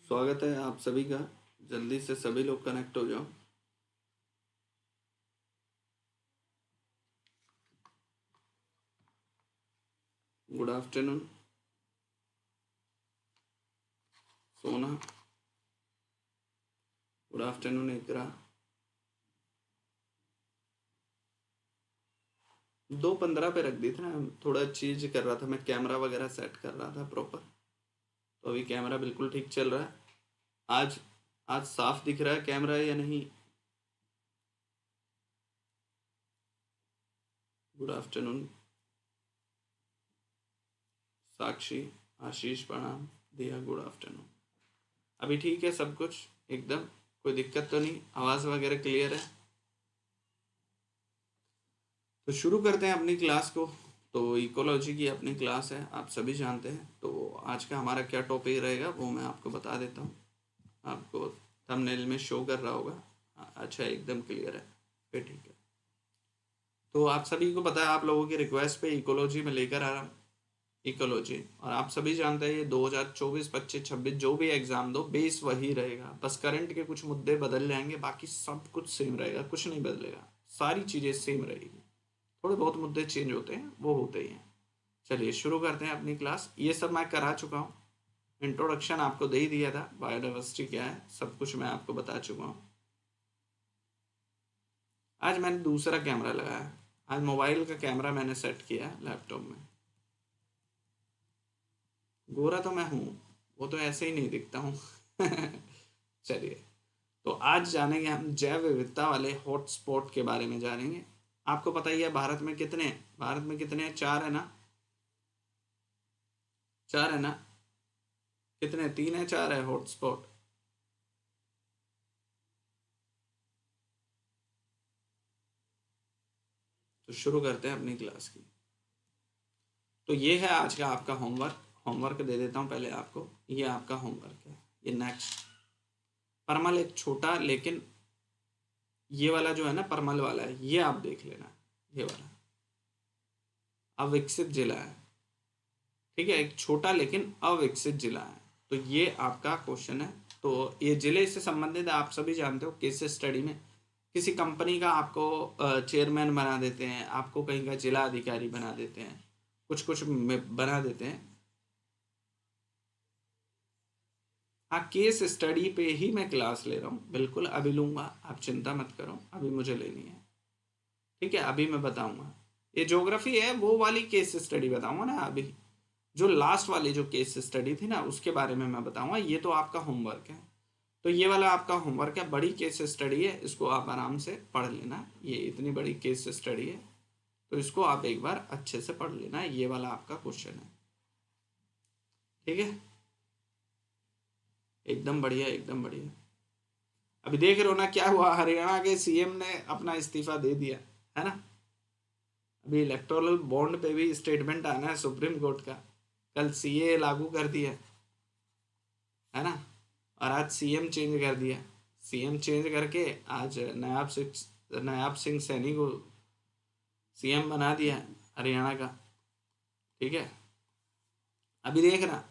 स्वागत है आप सभी का। जल्दी से सभी लोग कनेक्ट हो जाओ। गुड आफ्टरनून सोना। गुड आफ्टरनून इकरा। 2:15 पे रख दी थी ना, थोड़ा चीज कर रहा था मैं, कैमरा वगैरह सेट कर रहा था प्रॉपर। तो अभी कैमरा बिल्कुल ठीक चल रहा है। आज आज साफ दिख रहा है कैमरा या नहीं? गुड आफ्टरनून साक्षी, आशीष प्रणाम, दिया गुड आफ्टरनून। अभी ठीक है सब कुछ एकदम? कोई दिक्कत तो नहीं? आवाज़ वगैरह क्लियर है? तो शुरू करते हैं अपनी क्लास को। तो इकोलॉजी की अपनी क्लास है, आप सभी जानते हैं। तो आज का हमारा क्या टॉपिक रहेगा वो मैं आपको बता देता हूँ। आपको थंबनेल में शो कर रहा होगा। अच्छा, एकदम क्लियर है, फिर ठीक है। तो आप सभी को पता है, आप लोगों की रिक्वेस्ट पे इकोलॉजी में लेकर आ रहा हूँ इकोलॉजी। और आप सभी जानते हैं ये 2024, 25, 26 जो भी एग्जाम दो, बेस वही रहेगा। बस करंट के कुछ मुद्दे बदल जाएंगे, बाकी सब कुछ सेम रहेगा, कुछ नहीं बदलेगा, सारी चीज़ें सेम रहेगी। थोड़े बहुत मुद्दे चेंज होते हैं, वो होते ही हैं। चलिए शुरू करते हैं अपनी क्लास। ये सब मैं करा चुका हूँ, इंट्रोडक्शन आपको दे ही दिया था, बायोडाइवर्सिटी क्या है सब कुछ मैं आपको बता चुका हूँ। आज मैंने दूसरा कैमरा लगाया। आज मोबाइल का कैमरा मैंने सेट किया है लैपटॉप में। गोरा तो मैं हूँ, वो तो ऐसे ही नहीं दिखता हूँ। चलिए, तो आज जानेंगे हम जैव विविधता वाले हॉटस्पॉट के बारे में जानेंगे। आपको पता ही है भारत में कितने हैं? भारत में कितने हैं? 4 है ना? 4 है ना? कितने? 3 है, 4 है हॉटस्पॉट? तो शुरू करते हैं अपनी क्लास की। तो ये है आज का आपका होमवर्क। होमवर्क दे देता हूँ पहले आपको। ये आपका होमवर्क है। ये नेक्स्ट परमल एक छोटा, लेकिन ये वाला जो है ना, परमल वाला है, ये आप देख लेना। ये वाला अविकसित जिला है, ठीक है? एक छोटा लेकिन अविकसित जिला है। तो ये आपका क्वेश्चन है। तो ये जिले से संबंधित आप सभी जानते हो, केस स्टडी में किसी कंपनी का आपको चेयरमैन बना देते हैं, आपको कहीं का जिला अधिकारी बना देते हैं, कुछ कुछ बना देते हैं। हाँ, केस स्टडी पे ही मैं क्लास ले रहा हूँ, बिल्कुल अभी लूँगा, आप चिंता मत करो, अभी मुझे लेनी है। ठीक है, अभी मैं बताऊँगा। ये ज्योग्राफी है, वो वाली केस स्टडी बताऊँगा ना अभी। जो लास्ट वाली जो केस स्टडी थी ना, उसके बारे में मैं बताऊँगा। ये तो आपका होमवर्क है। तो ये वाला आपका होमवर्क है, बड़ी केस स्टडी है, इसको आप आराम से पढ़ लेना। ये इतनी बड़ी केस स्टडी है, तो इसको आप एक बार अच्छे से पढ़ लेना। ये वाला आपका क्वेश्चन है, ठीक है? एकदम बढ़िया, एकदम बढ़िया। अभी देख रहे हो ना क्या हुआ, हरियाणा के सीएम ने अपना इस्तीफा दे दिया, है ना? अभी इलेक्टोरल बॉन्ड पे भी स्टेटमेंट आना है सुप्रीम कोर्ट का। कल सीए लागू कर दिया, है ना? और आज सीएम चेंज कर दिया। सीएम चेंज करके आज नायाब सिंह सैनी को सीएम बना दिया हरियाणा का, ठीक है? अभी देखना,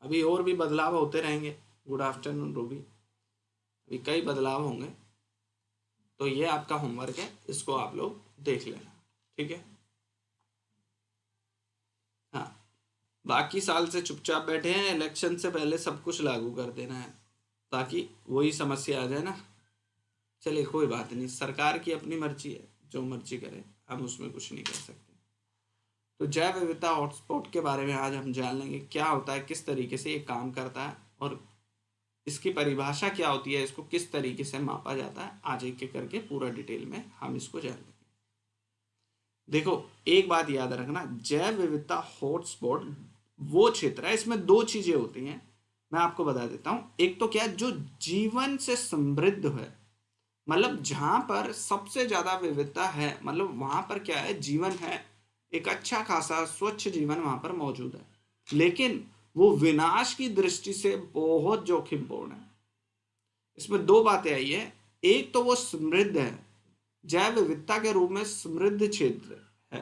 अभी और भी बदलाव होते रहेंगे। Good afternoon Ruby. अभी कई बदलाव होंगे। तो ये आपका होमवर्क है, इसको आप लोग देख लेना, ठीक है? हाँ, बाकी साल से चुपचाप बैठे हैं, इलेक्शन से पहले सब कुछ लागू कर देना है, ताकि वही समस्या आ जाए ना। चलिए कोई बात नहीं, सरकार की अपनी मर्जी है, जो मर्जी करे, हम उसमें कुछ नहीं कर सकते। तो जैव विविधता हॉटस्पॉट के बारे में आज हम जान लेंगे, क्या होता है, किस तरीके से ये काम करता है, और इसकी परिभाषा क्या होती है, इसको किस तरीके से मापा जाता है। आज एक एक करके पूरा डिटेल में हम इसको जान लेंगे। देखो, एक बात याद रखना, जैव विविधता हॉटस्पॉट वो क्षेत्र है, इसमें दो चीजें होती हैं, मैं आपको बता देता हूं। एक तो क्या, जो जीवन से समृद्ध है, मतलब जहां पर सबसे ज्यादा विविधता है, मतलब वहां पर क्या है, जीवन है, एक अच्छा खासा स्वच्छ जीवन वहां पर मौजूद है, लेकिन वो विनाश की दृष्टि से बहुत जोखिमपूर्ण है। इसमें दो बातें आई है। एक तो वो समृद्ध है, जैव विविधता के रूप में समृद्ध क्षेत्र है।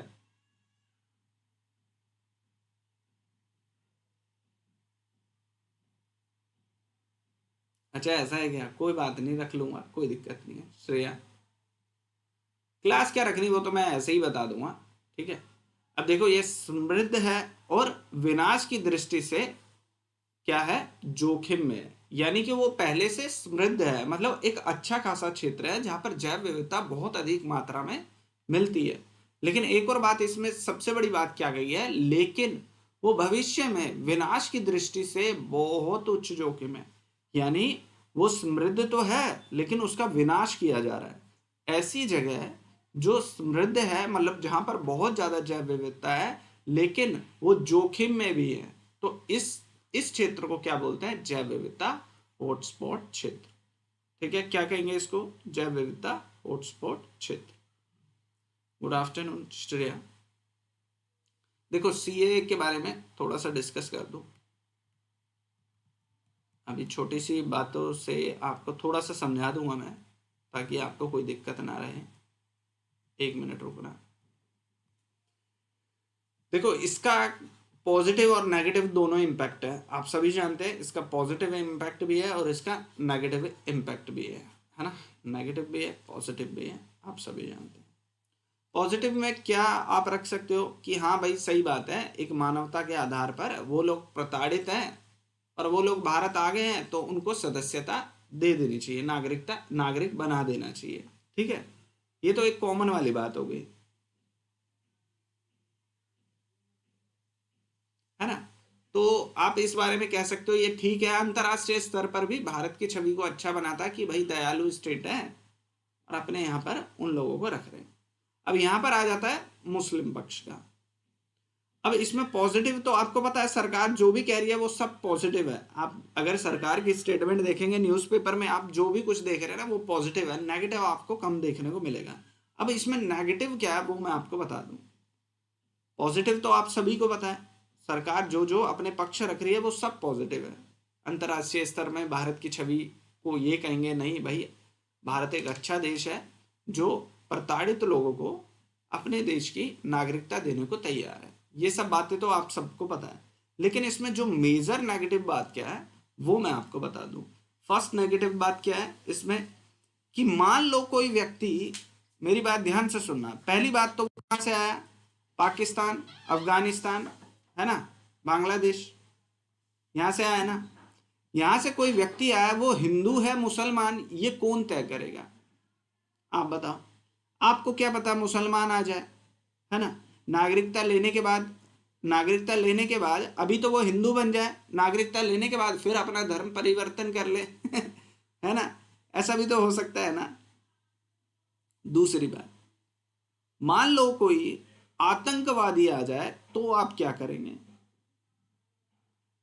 अच्छा ऐसा है क्या, कोई बात नहीं, रख लूंगा, कोई दिक्कत नहीं है। श्रेया, क्लास क्या रखनी वो तो मैं ऐसे ही बता दूंगा, ठीक है। अब देखो ये समृद्ध है और विनाश की दृष्टि से क्या है, जोखिम में है। यानी कि वो पहले से समृद्ध है, मतलब एक अच्छा खासा क्षेत्र है जहां पर जैव विविधता बहुत अधिक मात्रा में मिलती है। लेकिन एक और बात इसमें सबसे बड़ी बात क्या गई है, लेकिन वो भविष्य में विनाश की दृष्टि से बहुत उच्च जोखिम है। यानी वो समृद्ध तो है लेकिन उसका विनाश किया जा रहा है। ऐसी जगह है जो समृद्ध है, मतलब जहां पर बहुत ज्यादा जैव विविधता है लेकिन वो जोखिम में भी है, तो इस क्षेत्र को क्या बोलते हैं, जैव विविधता हॉटस्पॉट क्षेत्र। ठीक है, क्या कहेंगे इसको, जैव विविधता हॉटस्पॉट क्षेत्र। Good afternoon Shreya. देखो सीए के बारे में थोड़ा सा डिस्कस कर दूं, अभी छोटी सी बातों से आपको थोड़ा सा समझा दूंगा मैं, ताकि आपको कोई दिक्कत ना रहे। एक मिनट रुकना। देखो इसका पॉजिटिव और नेगेटिव दोनों इम्पैक्ट है, आप सभी जानते हैं। इसका पॉजिटिव इम्पैक्ट भी है और इसका नेगेटिव इम्पैक्ट भी है ना। नेगेटिव भी है, पॉजिटिव भी है, आप सभी जानते हैं। पॉजिटिव में क्या आप रख सकते हो कि हाँ भाई सही बात है, एक मानवता के आधार पर वो लोग प्रताड़ित हैं और वो लोग भारत आ गए हैं तो उनको सदस्यता दे देनी चाहिए, नागरिक बना देना चाहिए। ठीक है, ये तो एक कॉमन वाली बात हो गई, है ना। तो आप इस बारे में कह सकते हो ये ठीक है, अंतर्राष्ट्रीय स्तर पर भी भारत की छवि को अच्छा बनाता कि भाई दयालु स्टेट है और अपने यहाँ पर उन लोगों को रख रहे हैं। अब यहाँ पर आ जाता है मुस्लिम पक्ष का। अब इसमें पॉजिटिव तो आपको पता है, सरकार जो भी कह रही है वो सब पॉजिटिव है। आप अगर सरकार की स्टेटमेंट देखेंगे न्यूज़पेपर में, आप जो भी कुछ देख रहे हैं ना वो पॉजिटिव है, नेगेटिव आपको कम देखने को मिलेगा। अब इसमें नेगेटिव क्या है वो मैं आपको बता दूं। पॉजिटिव तो आप सभी को पता है, सरकार जो जो अपने पक्ष रख रही है वो सब पॉजिटिव है। अंतर्राष्ट्रीय स्तर में भारत की छवि को ये कहेंगे नहीं भाई, भारत एक अच्छा देश है जो प्रताड़ित लोगों को अपने देश की नागरिकता देने को तैयार है। ये सब बातें तो आप सबको पता है। लेकिन इसमें जो मेजर नेगेटिव बात क्या है वो मैं आपको बता दूं। फर्स्ट नेगेटिव बात क्या है इसमें, कि मान लो कोई व्यक्ति, मेरी बात ध्यान से सुनना, पहली बात तो कहां से आया, पाकिस्तान, अफगानिस्तान, है ना, बांग्लादेश, यहां से आया ना। यहां से कोई व्यक्ति आया, वो हिंदू है मुसलमान, ये कौन तय करेगा, आप बताओ। आपको क्या पता मुसलमान आ जाए, है ना, नागरिकता लेने के बाद, नागरिकता लेने के बाद अभी तो वो हिंदू बन जाए, नागरिकता लेने के बाद फिर अपना धर्म परिवर्तन कर ले है ना, ऐसा भी तो हो सकता है ना। दूसरी बात, मान लो कोई आतंकवादी आ जाए तो आप क्या करेंगे।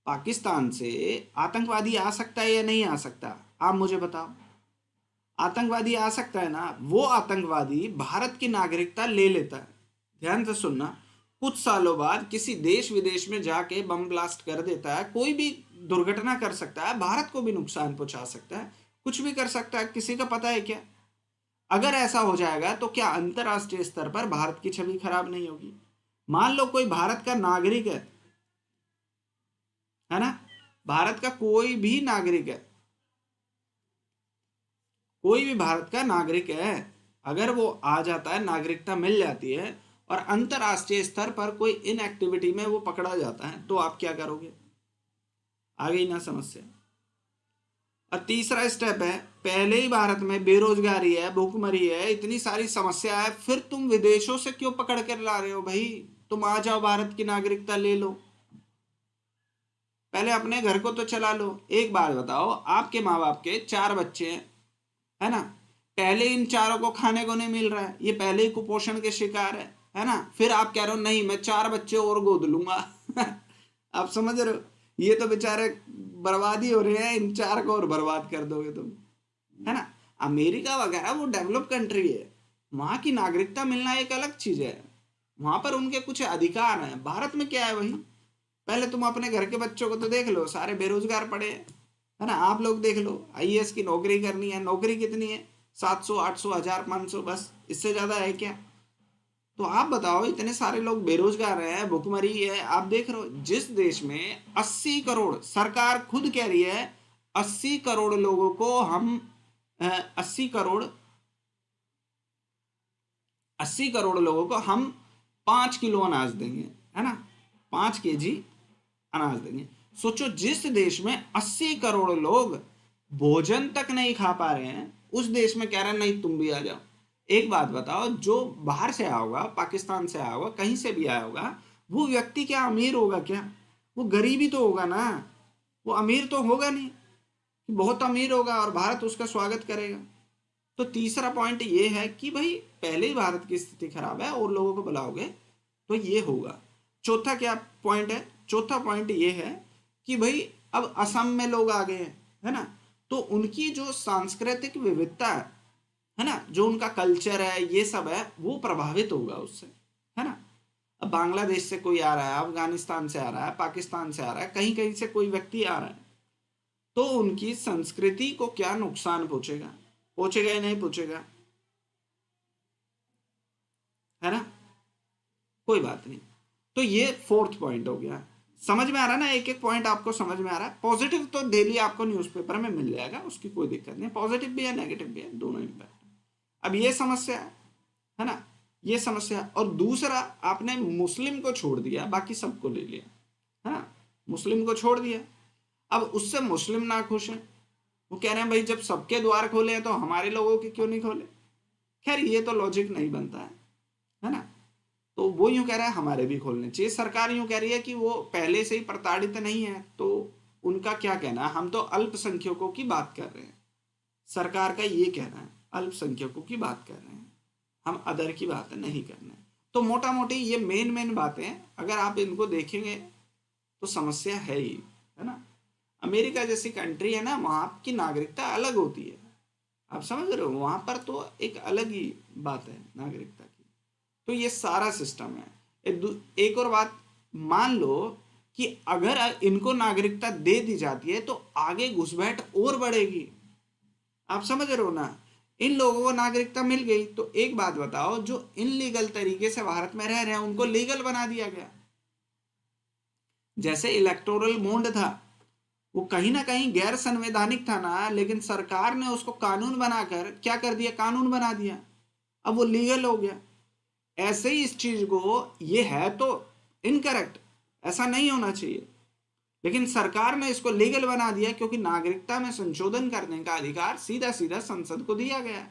पाकिस्तान से आतंकवादी आ सकता है या नहीं आ सकता, आप मुझे बताओ। आतंकवादी आ सकता है ना। वो आतंकवादी भारत की नागरिकता ले लेता है, ध्यान से सुनना, कुछ सालों बाद किसी देश विदेश में जाके बम ब्लास्ट कर देता है, कोई भी दुर्घटना कर सकता है, भारत को भी नुकसान पहुंचा सकता है, कुछ भी कर सकता है, किसी का पता है क्या। अगर ऐसा हो जाएगा तो क्या अंतर्राष्ट्रीय स्तर पर भारत की छवि खराब नहीं होगी। मान लो कोई भारत का नागरिक है ना, भारत का कोई भी नागरिक है, कोई भी भारत का नागरिक है, अगर वो आ जाता है, नागरिकता मिल जाती है और अंतर्राष्ट्रीय स्तर पर कोई इन एक्टिविटी में वो पकड़ा जाता है, तो आप क्या करोगे, आ गई ना समस्या। और तीसरा स्टेप है, पहले ही भारत में बेरोजगारी है, भूखमरी है, इतनी सारी समस्या है, फिर तुम विदेशों से क्यों पकड़ कर ला रहे हो भाई, तुम आ जाओ, भारत की नागरिकता ले लो, पहले अपने घर को तो चला लो। एक बात बताओ, आपके माँ बाप के 4 बच्चे हैं, है ना, पहले इन चारों को खाने को नहीं मिल रहा है, ये पहले ही कुपोषण के शिकार है ना, फिर आप कह रहे हो नहीं मैं 4 बच्चे और गोद लूंगा आप समझ रहे हो, ये तो बेचारे बर्बादी हो रहे हैं, इन 4 को और बर्बाद कर दोगे तुम, है ना। अमेरिका वगैरह वो डेवलप कंट्री है, वहां की नागरिकता मिलना एक अलग चीज है, वहां पर उनके कुछ अधिकार हैं। भारत में क्या है भाई, पहले तुम अपने घर के बच्चों को तो देख लो, सारे बेरोजगार पड़े हैं, है ना। आप लोग देख लो, आईएएस की नौकरी करनी है, नौकरी कितनी है, 700 800 1000 500, बस, इससे ज्यादा है क्या। तो आप बताओ, इतने सारे लोग बेरोजगार हैं, भुखमरी है, आप देख रहे हो जिस देश में 80 करोड़, सरकार खुद कह रही है 80 करोड़ लोगों को हम 80 करोड़ 80 करोड़ लोगों को हम 5 किलो अनाज देंगे, है ना, 5 kg अनाज देंगे। सोचो जिस देश में 80 करोड़ लोग भोजन तक नहीं खा पा रहे हैं, उस देश में कह रहे हैं नहीं तुम भी आ जाओ। एक बात बताओ, जो बाहर से आया होगा, पाकिस्तान से आया होगा, कहीं से भी आया होगा, वो व्यक्ति क्या अमीर होगा क्या? वो गरीब ही तो होगा ना, वो अमीर तो होगा नहीं कि बहुत अमीर होगा और भारत उसका स्वागत करेगा। तो तीसरा पॉइंट ये है कि भाई पहले ही भारत की स्थिति खराब है और लोगों को बुलाओगे तो ये होगा। चौथा क्या पॉइंट है? चौथा पॉइंट ये है कि भाई अब असम में लोग आ गए हैं, है ना, तो उनकी जो सांस्कृतिक विविधता है ना, जो उनका कल्चर है, ये सब है, वो प्रभावित होगा उससे, है ना। अब बांग्लादेश से कोई आ रहा है, अफगानिस्तान से आ रहा है, पाकिस्तान से आ रहा है, कहीं कहीं से कोई व्यक्ति आ रहा है, तो उनकी संस्कृति को क्या नुकसान पहुंचेगा? पहुंचेगा या नहीं पहुंचेगा? है ना, कोई बात नहीं। तो ये फोर्थ पॉइंट हो गया। समझ में आ रहा है ना, एक एक पॉइंट आपको समझ में आ रहा है। पॉजिटिव तो डेली आपको न्यूज़पेपर में मिल जाएगा, उसकी कोई दिक्कत नहीं, पॉजिटिव भी है नेगेटिव भी है, दोनों इम्पैक्ट। अब ये समस्या है ना, ये समस्या। और दूसरा, आपने मुस्लिम को छोड़ दिया, बाकी सबको ले लिया, है ना, मुस्लिम को छोड़ दिया। अब उससे मुस्लिम ना खुश हैं, वो कह रहे हैं भाई जब सबके द्वार खोले हैं तो हमारे लोगों के क्यों नहीं खोले? खैर ये तो लॉजिक नहीं बनता है ना। तो वो यूं कह रहा है हमारे भी खोलने चाहिए, सरकार यूं कह रही है कि वो पहले से ही प्रताड़ित नहीं है, तो उनका क्या कहना है? हम तो अल्पसंख्यकों की बात कर रहे हैं, सरकार का ये कहना है अल्पसंख्यकों की बात कर रहे हैं, हम अदर की बात नहीं कर रहे हैं। तो मोटा मोटी ये मेन मेन बातें, अगर आप इनको देखेंगे तो समस्या है ही, है ना। अमेरिका जैसी कंट्री है ना, वहाँ की नागरिकता अलग होती है, आप समझ रहे हो, वहाँ पर तो एक अलग ही बात है नागरिकता की। तो ये सारा सिस्टम है। एक और बात, मान लो कि अगर इनको नागरिकता दे दी जाती है तो आगे घुसपैठ और बढ़ेगी, आप समझ रहे हो ना। इन लोगों को नागरिकता मिल गई तो एक बात बताओ, जो इनलीगल तरीके से भारत में रह रहे हैं उनको लीगल बना दिया गया। जैसे इलेक्टोरल बॉन्ड था, वो कहीं ना कहीं गैर संवैधानिक था ना, लेकिन सरकार ने उसको कानून बनाकर क्या कर दिया? कानून बना दिया, अब वो लीगल हो गया। ऐसे ही इस चीज को, ये है तो इनकरेक्ट, ऐसा नहीं होना चाहिए, लेकिन सरकार ने इसको लीगल बना दिया क्योंकि नागरिकता में संशोधन करने का अधिकार सीधा सीधा संसद को दिया गया।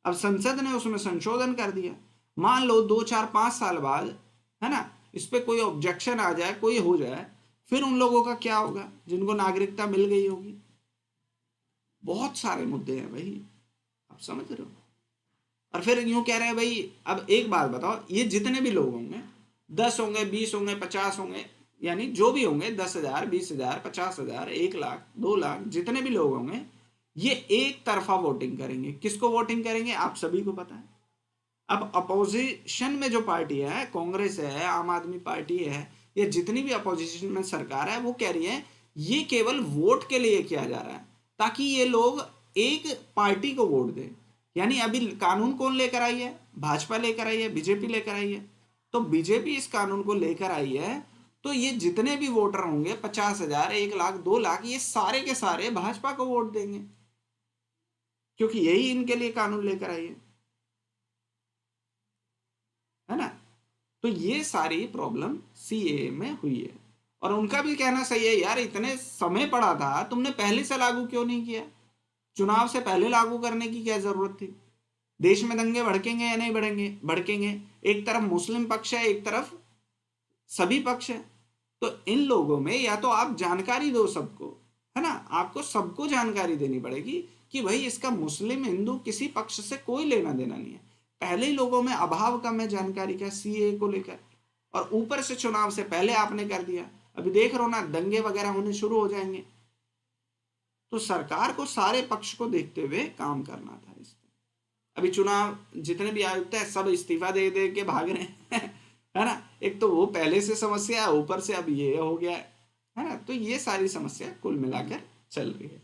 अब संसद ने उसमें संशोधन कर दिया। मान लो 2 4 5 साल बाद, है ना, इस पे कोई ऑब्जेक्शन आ जाए, कोई हो जाए, फिर उन लोगों का क्या होगा जिनको नागरिकता मिल गई होगी? बहुत सारे मुद्दे हैं भाई, आप समझ रहे हो। और फिर यूं कह रहे हैं भाई, अब एक बात बताओ, ये जितने भी लोग होंगे, 10 होंगे, 20 होंगे, 50 होंगे, यानी जो भी होंगे, 10,000, 20,000, 50,000, 1 लाख, 2 लाख, जितने भी लोग होंगे, ये एक तरफा वोटिंग करेंगे। किसको वोटिंग करेंगे? आप सभी को पता है। अब अपोजिशन में जो पार्टी है, कांग्रेस है, आम आदमी पार्टी है, या जितनी भी अपोजिशन में सरकार है, वो कह रही है ये केवल वोट के लिए किया जा रहा है, ताकि ये लोग एक पार्टी को वोट दें। यानी अभी कानून कौन लेकर आई है? भाजपा लेकर आई है, बीजेपी लेकर आई है। तो बीजेपी इस कानून को लेकर आई है, तो ये जितने भी वोटर होंगे, 50,000, 1 लाख, 2 लाख, ये सारे के सारे भाजपा को वोट देंगे, क्योंकि यही इनके लिए कानून लेकर आई है ना। तो ये सारी प्रॉब्लम सीएए में हुई है। और उनका भी कहना सही है, यार इतने समय पड़ा था, तुमने पहले से लागू क्यों नहीं किया? चुनाव से पहले लागू करने की क्या जरूरत थी? देश में दंगे भड़केंगे या नहीं भड़ेंगे? भड़केंगे। एक तरफ मुस्लिम पक्ष है, एक तरफ सभी पक्ष है। तो इन लोगों में या तो आप जानकारी दो सबको, है ना, आपको सबको जानकारी देनी पड़ेगी कि भाई इसका मुस्लिम हिंदू किसी पक्ष से कोई लेना देना नहीं है। पहले ही लोगों में अभाव कम है जानकारी का सीए को लेकर, और ऊपर से चुनाव से पहले आपने कर दिया। अभी देख रहे हो ना, दंगे वगैरह होने शुरू हो जाएंगे। तो सरकार को सारे पक्ष को देखते हुए काम करना था इस पर। अभी चुनाव जितने भी आयुक्त है सब इस्तीफा दे दे के भाग रहे हैं है ना। एक तो वो पहले से समस्या है, ऊपर से अब ये हो गया है ना। तो ये सारी समस्या कुल मिलाकर चल रही है।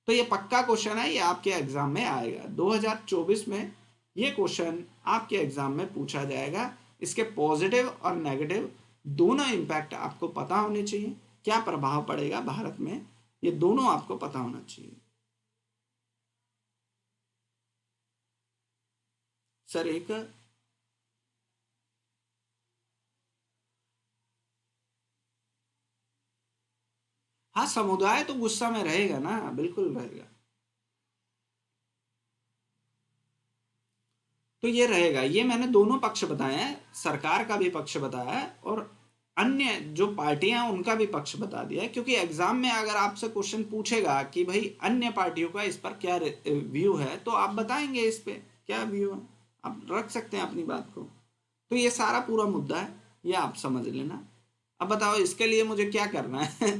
तो ये पक्का क्वेश्चन है, ये आपके एग्जाम में आएगा 2024 में। ये क्वेश्चन आपके एग्जाम में पूछा जाएगा। इसके पॉजिटिव और नेगेटिव दोनों इम्पैक्ट आपको पता होने चाहिए, क्या प्रभाव पड़ेगा भारत में, ये दोनों आपको पता होना चाहिए। सर एक हाँ, समुदाय तो गुस्सा में रहेगा ना, बिल्कुल रहेगा। तो ये रहेगा, ये मैंने दोनों पक्ष बताए हैं, सरकार का भी पक्ष बताया है और अन्य जो पार्टियां हैं उनका भी पक्ष बता दिया है, क्योंकि एग्जाम में अगर आपसे क्वेश्चन पूछेगा कि भाई अन्य पार्टियों का इस पर क्या व्यू है, तो आप बताएंगे इस पे क्या व्यू है, आप रख सकते हैं अपनी बात को। तो ये सारा पूरा मुद्दा है, ये आप समझ लेना। अब बताओ इसके लिए मुझे क्या करना है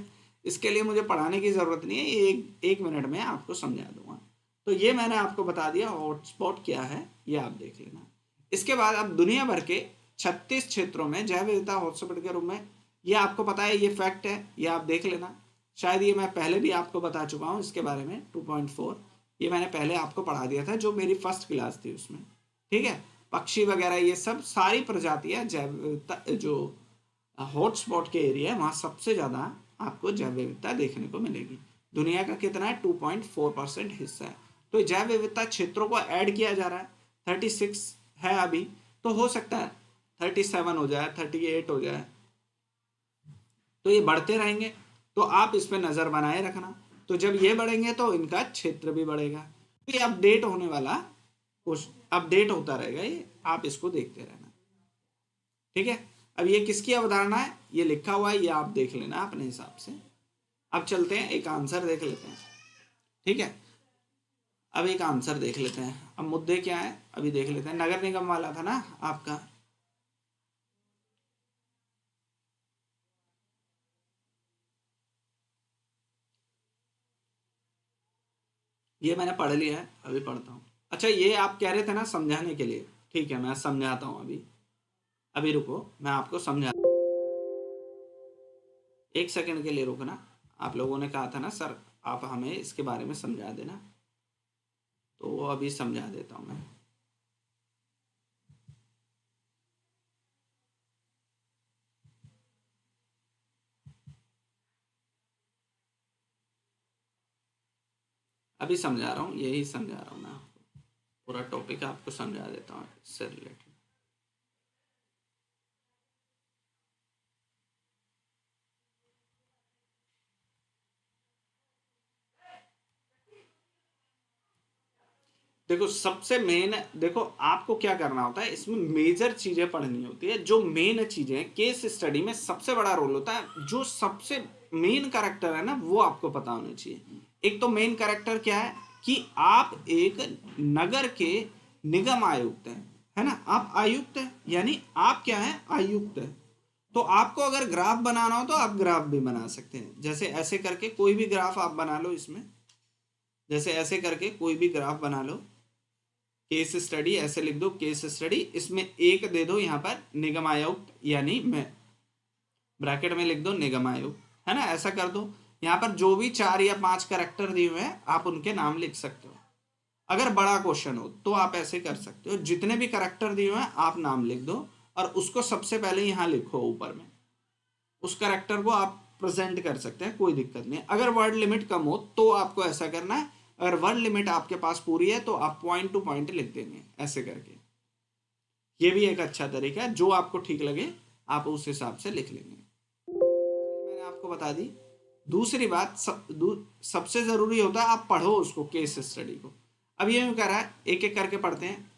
इसके लिए मुझे पढ़ाने की ज़रूरत नहीं है, ये एक मिनट में आपको समझा दूंगा। तो ये मैंने आपको बता दिया हॉटस्पॉट क्या है, ये आप देख लेना। इसके बाद अब दुनिया भर के 36 क्षेत्रों में जैव विविधता हॉटस्पॉट के रूप में, ये आपको पता है, ये फैक्ट है, ये आप देख लेना। शायद ये मैं पहले भी आपको बता चुका हूँ इसके बारे में। 2.4 ये मैंने पहले आपको पढ़ा दिया था, जो मेरी फर्स्ट क्लास थी उसमें, ठीक है। पक्षी वगैरह ये सब सारी प्रजातियां जैव विविधता, जो हॉटस्पॉट के एरिया है वहाँ सबसे ज़्यादा आपको जैव विविधता देखने को मिलेगी। दुनिया का कितना है, 2.4% हिस्सा है। तो जैव विविधता क्षेत्रों को ऐड किया जा रहा है, 36 है अभी, तो हो सकता है 37 हो जाए, 38 हो जाए, तो ये बढ़ते रहेंगे। तो आप इस पर नज़र बनाए रखना। तो जब ये बढ़ेंगे तो इनका क्षेत्र भी बढ़ेगा। तो ये अपडेट होने वाला, कुछ अपडेट होता रहेगा, ये आप इसको देखते रहना, ठीक है। अब ये किसकी अवधारणा है, ये लिखा हुआ है, ये आप देख लेना अपने हिसाब से। अब चलते हैं एक आंसर देख लेते हैं, ठीक है। अब एक आंसर देख लेते हैं। अब मुद्दे क्या है अभी देख लेते हैं। नगर निगम वाला था ना आपका, ये मैंने पढ़ लिया है, अभी पढ़ता हूँ। अच्छा, ये आप कह रहे थे ना समझाने के लिए, ठीक है, मैं समझाता हूँ अभी। अभी रुको, मैं आपको समझा, एक सेकंड के लिए रुकना। आप लोगों ने कहा था ना सर आप हमें इसके बारे में समझा देना, तो वो अभी समझा देता हूँ मैं। अभी समझा रहा हूँ, यही समझा रहा हूँ मैं आपको, पूरा टॉपिक आपको समझा देता हूँ इससे रिलेटेड। देखो सबसे मेन, देखो आपको क्या करना होता है, इसमें मेजर चीजें पढ़नी होती है। जो मेन चीजें केस स्टडी में सबसे बड़ा रोल होता है, जो सबसे मेन कैरेक्टर है ना वो आपको पता होना चाहिए। एक तो मेन कैरेक्टर क्या है कि आप एक नगर के निगम आयुक्त हैं, है ना, आप आयुक्त हैं, यानी आप क्या है, आयुक्त है। तो आपको अगर ग्राफ बनाना हो तो आप ग्राफ भी बना सकते हैं, जैसे ऐसे करके कोई भी ग्राफ आप बना लो इसमें, जैसे ऐसे करके कोई भी ग्राफ बना लो। केस स्टडी ऐसे लिख दो, केस स्टडी, इसमें एक दे दो यहाँ पर निगम आयुक्त, यानी मैं ब्रैकेट में लिख दो निगम आयुक्त, है ना, ऐसा कर दो। यहाँ पर जो भी 4 या 5 करेक्टर दिए हुए हैं आप उनके नाम लिख सकते हो। अगर बड़ा क्वेश्चन हो तो आप ऐसे कर सकते हो, जितने भी करेक्टर दिए हुए हैं आप नाम लिख दो और उसको सबसे पहले यहाँ लिखो ऊपर में, उस करेक्टर को आप प्रेजेंट कर सकते हैं, कोई दिक्कत नहीं। अगर वर्ड लिमिट कम हो तो आपको ऐसा करना है, अगर वर्ड लिमिट आपके पास पूरी है तो आप पॉइंट टू पॉइंट लिख देंगे ऐसे करके। ये भी एक अच्छा तरीका है, जो आपको ठीक लगे आप उस हिसाब से लिख लेंगे। मैंने आपको बता दी। दूसरी बात, सबसे जरूरी होता है आप पढ़ो उसको, केस स्टडी को। अब ये कह रहा है, एक एक करके पढ़ते हैं।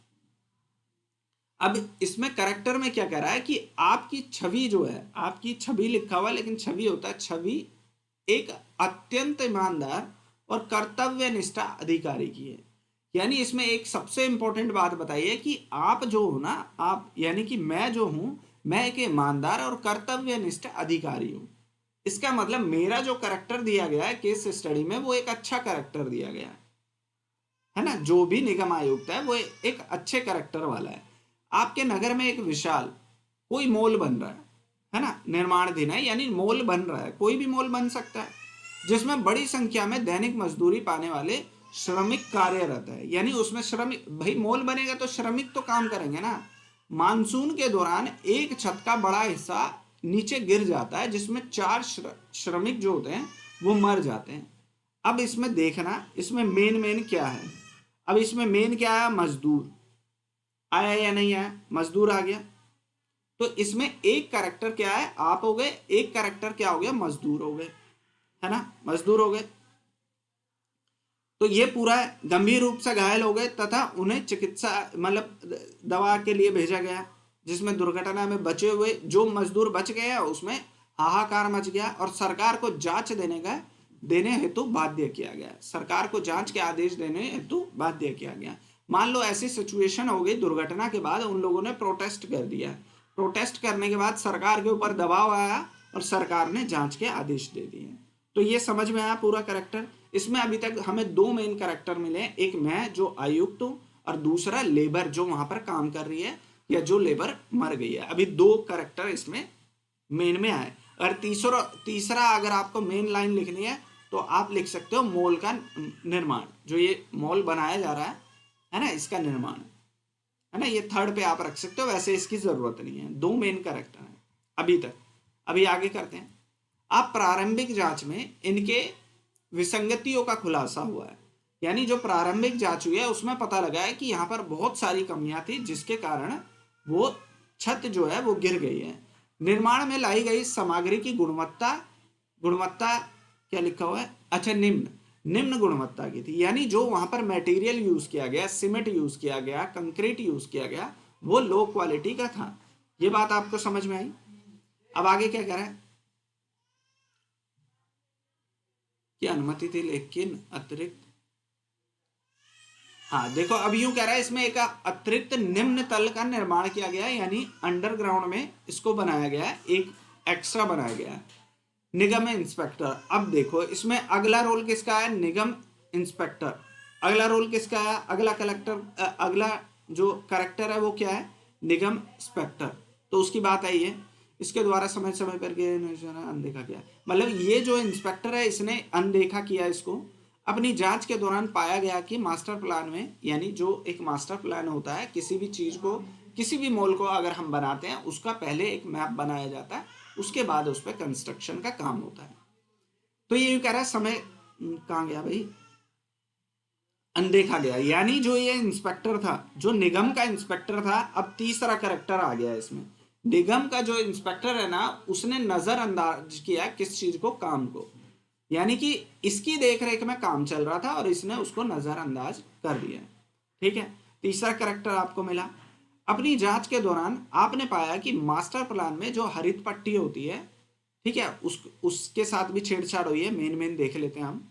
अब इसमें करेक्टर में क्या कह रहा है कि आपकी छवि जो है, आपकी छवि लिखा हुआ लेकिन छवि होता है, छवि एक अत्यंत ईमानदार और कर्तव्यनिष्ठा अधिकारी की है। यानी इसमें एक सबसे इंपॉर्टेंट बात बताइए कि आप जो हो ना, आप यानी कि मैं जो हूं, मैं एक ईमानदार और कर्तव्यनिष्ठ अधिकारी हूं। इसका मतलब मेरा जो करेक्टर दिया गया है केस स्टडी में वो एक अच्छा करेक्टर दिया गया है ना। जो भी निगम आयुक्त है वो एक अच्छे करेक्टर वाला है। आपके नगर में एक विशाल कोई मॉल बन रहा है ना, निर्माणाधीन है, यानी मॉल बन रहा है, कोई भी मॉल बन सकता है, जिसमें बड़ी संख्या में दैनिक मजदूरी पाने वाले श्रमिक कार्यरत है। यानी उसमें श्रमिक, भाई मॉल बनेगा तो श्रमिक तो काम करेंगे ना। मानसून के दौरान एक छत का बड़ा हिस्सा नीचे गिर जाता है, जिसमें 4 श्रमिक जो होते हैं वो मर जाते हैं। अब इसमें देखना, इसमें मेन क्या है। अब इसमें मेन क्या आया, मजदूर आया या नहीं आया, मजदूर आ गया। तो इसमें एक कैरेक्टर क्या है, आप हो गए, एक कैरेक्टर क्या हो गया, मजदूर हो गए, है ना, मजदूर हो गए। तो ये पूरा गंभीर रूप से घायल हो गए तथा उन्हें चिकित्सा मतलब दवा के लिए भेजा गया, जिसमें दुर्घटना में बचे हुए जो मजदूर बच गए हैं उसमें हाहाकार मच गया और सरकार को जांच देने हेतु बाध्य किया गया, सरकार को जांच के आदेश देने हेतु बाध्य किया गया। मान लो ऐसी सिचुएशन हो गई, दुर्घटना के बाद उन लोगों ने प्रोटेस्ट कर दिया, प्रोटेस्ट करने के बाद सरकार के ऊपर दबाव आया और सरकार ने जांच के आदेश दे दिए। तो ये समझ में आया पूरा कैरेक्टर। इसमें अभी तक हमें दो मेन कैरेक्टर मिले, एक मैं जो आयुक्त हूं और दूसरा लेबर जो वहां पर काम कर रही है या जो लेबर मर गई है। अभी दो कैरेक्टर इसमें मेन में आए। और तीसरा अगर आपको मेन लाइन लिखनी है तो आप लिख सकते हो मॉल का निर्माण, जो ये मॉल बनाया जा रहा है ना, इसका निर्माण है ना, ये थर्ड पे आप रख सकते हो, वैसे इसकी जरूरत नहीं है। दो मेन कैरेक्टर हैं अभी तक। अभी आगे करते हैं। आप प्रारंभिक जांच में इनके विसंगतियों का खुलासा हुआ है, यानी जो प्रारंभिक जांच हुई है उसमें पता लगा है कि यहाँ पर बहुत सारी कमियां थी जिसके कारण वो छत जो है वो गिर गई है। निर्माण में लाई गई सामग्री की गुणवत्ता गुणवत्ता क्या लिखा हुआ है, अच्छा निम्न गुणवत्ता की थी, यानी जो वहां पर मटेरियल यूज किया गया, सीमेंट यूज किया गया, कंक्रीट यूज किया गया, वो लो क्वालिटी का था। ये बात आपको समझ में आई। अब आगे क्या कह रहा है कि अनुमति थी लेकिन अतिरिक्त, हाँ देखो अब यूं कह रहा है इसमें एक अतिरिक्त निम्न तल का निर्माण किया गया है, यानी अंडरग्राउंड में इसको बनाया गया है, एक एक्स्ट्रा बनाया गया है। निगम इंस्पेक्टर, अब देखो इसमें अगला रोल किसका है, निगम इंस्पेक्टर। अगला रोल किसका है, अगला कलेक्टर, अगला जो करेक्टर है वो क्या है, निगम इंस्पेक्टर। तो उसकी बात आई है, इसके द्वारा समय समय पर अनदेखा किया, मतलब ये जो इंस्पेक्टर है इसने अनदेखा किया इसको। अपनी जांच के दौरान पाया गया कि मास्टर प्लान में, यानी जो एक मास्टर प्लान होता है किसी भी चीज को, किसी भी मॉल को अगर हम बनाते हैं उसका पहले एक मैप बनाया जाता है, उसके बाद उस पर कंस्ट्रक्शन का काम होता है। तो ये कह रहा है समय कहाँ गया भाई, अनदेखा गया, यानी जो ये इंस्पेक्टर था, जो निगम का इंस्पेक्टर था, अब तीसरा करेक्टर आ गया इसमें। निगम का जो इंस्पेक्टर है ना उसने नजरअंदाज किया किस चीज को, काम को, यानी कि इसकी देखरेख में काम चल रहा था और इसने उसको नजरअंदाज कर दिया। ठीक है, तीसरा करेक्टर आपको मिला। अपनी जांच के दौरान आपने पाया कि मास्टर प्लान में जो हरित पट्टी होती है, ठीक है, उसके साथ भी छेड़छाड़ हुई है। मेन देख लेते हैं हम।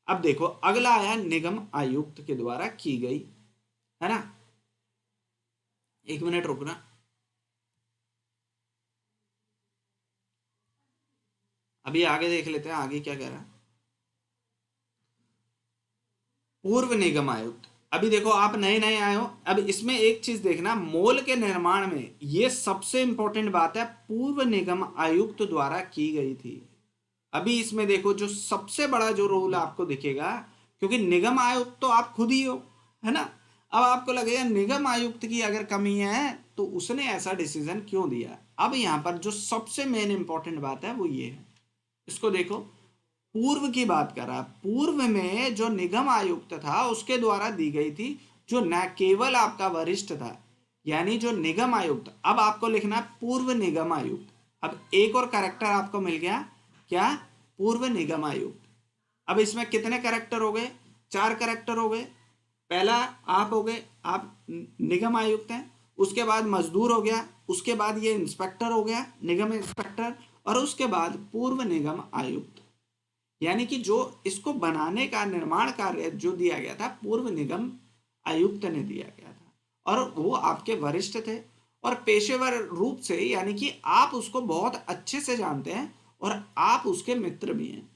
अब देखो अगला आया निगम आयुक्त के द्वारा की गई, है ना, एक मिनट रुकना। अभी आगे देख लेते हैं आगे क्या कह रहा है। पूर्व निगम आयुक्त, अभी देखो आप नए नए आए हो, अब इसमें एक चीज देखना, मॉल के निर्माण में ये सबसे इंपॉर्टेंट बात है, पूर्व निगम आयुक्त द्वारा की गई थी। अभी इसमें देखो जो सबसे बड़ा जो रोल आपको दिखेगा, क्योंकि निगम आयुक्त तो आप खुद ही हो, है ना। अब आपको लगेगा निगम आयुक्त की अगर कमी है तो उसने ऐसा डिसीजन क्यों दिया। अब यहां पर जो सबसे मेन इंपॉर्टेंट बात है वो ये है, इसको देखो, पूर्व की बात कर रहा, पूर्व में जो निगम आयुक्त था उसके द्वारा दी गई थी, जो न केवल आपका वरिष्ठ था, यानी जो निगम आयुक्त, अब आपको लिखना पूर्व निगम आयुक्त। अब एक और कैरेक्टर आपको मिल गया, क्या, पूर्व निगम आयुक्त। अब इसमें कितने कैरेक्टर हो गए, 4 कैरेक्टर हो गए। पहला आप हो गए, आप निगम आयुक्त हैं, उसके बाद मजदूर हो गया, उसके बाद ये इंस्पेक्टर हो गया, निगम इंस्पेक्टर, और उसके बाद पूर्व निगम आयुक्त, यानी कि जो इसको बनाने का निर्माण कार्य जो दिया गया था पूर्व निगम आयुक्त ने दिया गया था, और वो आपके वरिष्ठ थे और पेशेवर रूप से, यानी कि आप उसको बहुत अच्छे से जानते हैं और आप उसके मित्र भी हैं,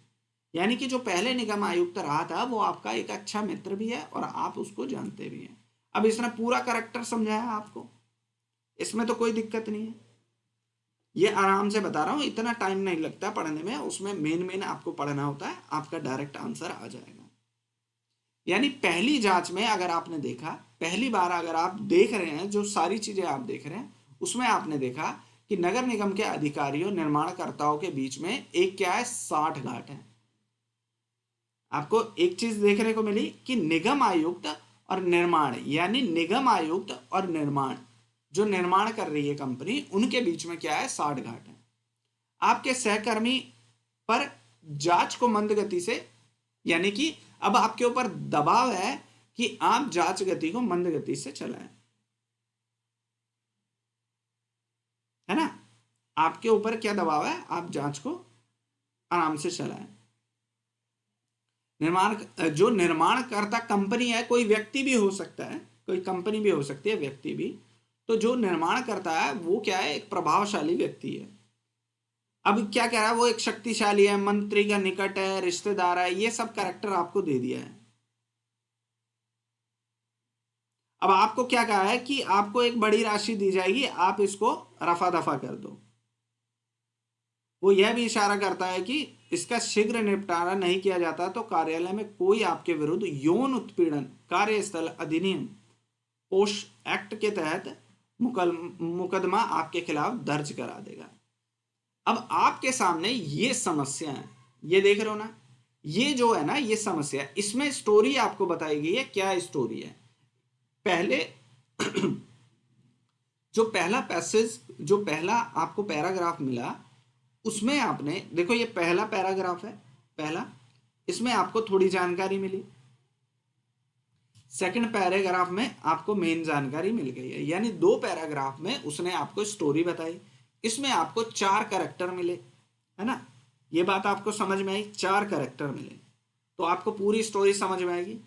यानी कि जो पहले निगम आयुक्त रहा था वो आपका एक अच्छा मित्र भी है और आप उसको जानते भी हैं। अब इसने पूरा कैरेक्टर समझाया आपको, इसमें तो कोई दिक्कत नहीं है, ये आराम से बता रहा हूं, इतना टाइम नहीं लगता पढ़ने में, उसमें मेन आपको पढ़ना होता है, आपका डायरेक्ट आंसर आ जाएगा। यानी पहली जांच में अगर आपने देखा, पहली बार अगर आप देख रहे हैं, जो सारी चीजें आप देख रहे हैं उसमें आपने देखा कि नगर निगम के अधिकारियों निर्माणकर्ताओं के बीच में एक क्या है, साठ गांठ है, आपको एक चीज देखने को मिली कि निगम आयुक्त और निर्माण, यानी निगम आयुक्त और निर्माण, जो निर्माण कर रही है कंपनी, उनके बीच में क्या है, साठगांठ है। आपके सहकर्मी पर जांच को मंद गति से, यानी कि अब आपके ऊपर दबाव है कि आप जांच गति को मंद गति से चलाएं, है ना। आपके ऊपर क्या दबाव है, आप जांच को आराम से चलाएं। जो निर्माणकर्ता कंपनी है, कोई व्यक्ति भी हो सकता है, कोई कंपनी भी हो सकती है, व्यक्ति भी। तो जो निर्माण करता है वो क्या है, एक प्रभावशाली व्यक्ति है। अब क्या कह रहा है, वो एक शक्तिशाली है, मंत्री का निकट है, रिश्तेदार है, ये सब कैरेक्टर आपको दे दिया है। अब आपको क्या कहा है कि आपको एक बड़ी राशि दी जाएगी, आप इसको रफा दफा कर दो। वो यह भी इशारा करता है कि इसका शीघ्र निपटारा नहीं किया जाता तो कार्यालय में कोई आपके विरुद्ध यौन उत्पीड़न कार्यस्थल अधिनियम पोश एक्ट के तहत मुकदमा आपके खिलाफ दर्ज करा देगा। अब आपके सामने ये समस्या है, ये देख रहे हो ना, ये जो है ना, ये समस्या, इसमें स्टोरी आपको बताई गई है। क्या स्टोरी है, पहले जो पहला पैसेज, जो पहला आपको पैराग्राफ मिला, उसमें आपने देखो, ये पहला पैराग्राफ है, पहला, इसमें आपको थोड़ी जानकारी मिली। सेकंड पैराग्राफ में आपको मेन जानकारी मिल गई है, यानी दो पैराग्राफ में उसने आपको स्टोरी बताई। इसमें आपको 4 कैरेक्टर मिले, है ना। ये बात आपको समझ में आई, 4 कैरेक्टर मिले तो आपको पूरी स्टोरी समझ में आएगी।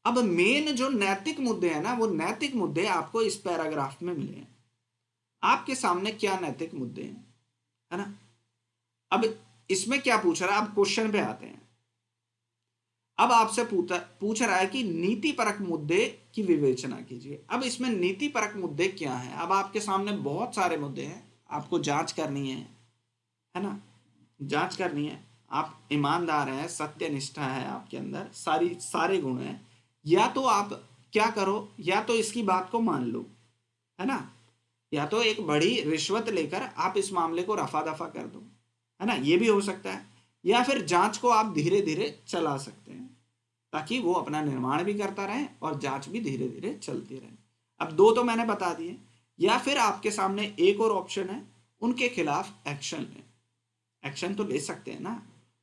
अब मेन जो नैतिक मुद्दे हैं ना, वो नैतिक मुद्दे आपको इस पैराग्राफ में मिले हैं। आपके सामने क्या नैतिक मुद्दे हैं, है ना। अब इसमें क्या पूछ रहा है, अब क्वेश्चन पे आते हैं। अब आपसे पूछ रहा है कि नीति परक मुद्दे की विवेचना कीजिए। अब इसमें नीति परक मुद्दे क्या हैं, अब आपके सामने बहुत सारे मुद्दे हैं, आपको जांच करनी है ना, जांच करनी है। आप ईमानदार हैं, सत्यनिष्ठा है आपके अंदर, सारे गुण हैं। या तो आप क्या करो, या तो इसकी बात को मान लो, है ना, या तो एक बड़ी रिश्वत लेकर आप इस मामले को रफा दफा कर दो, है ना, ये भी हो सकता है। या फिर जांच को आप धीरे धीरे चला सकते हैं ताकि वो अपना निर्माण भी करता रहे और जांच भी धीरे धीरे चलती रहे। अब दो तो मैंने बता दिए। या फिर आपके सामने एक और ऑप्शन है, उनके खिलाफ एक्शन लें, एक्शन तो ले सकते हैं ना।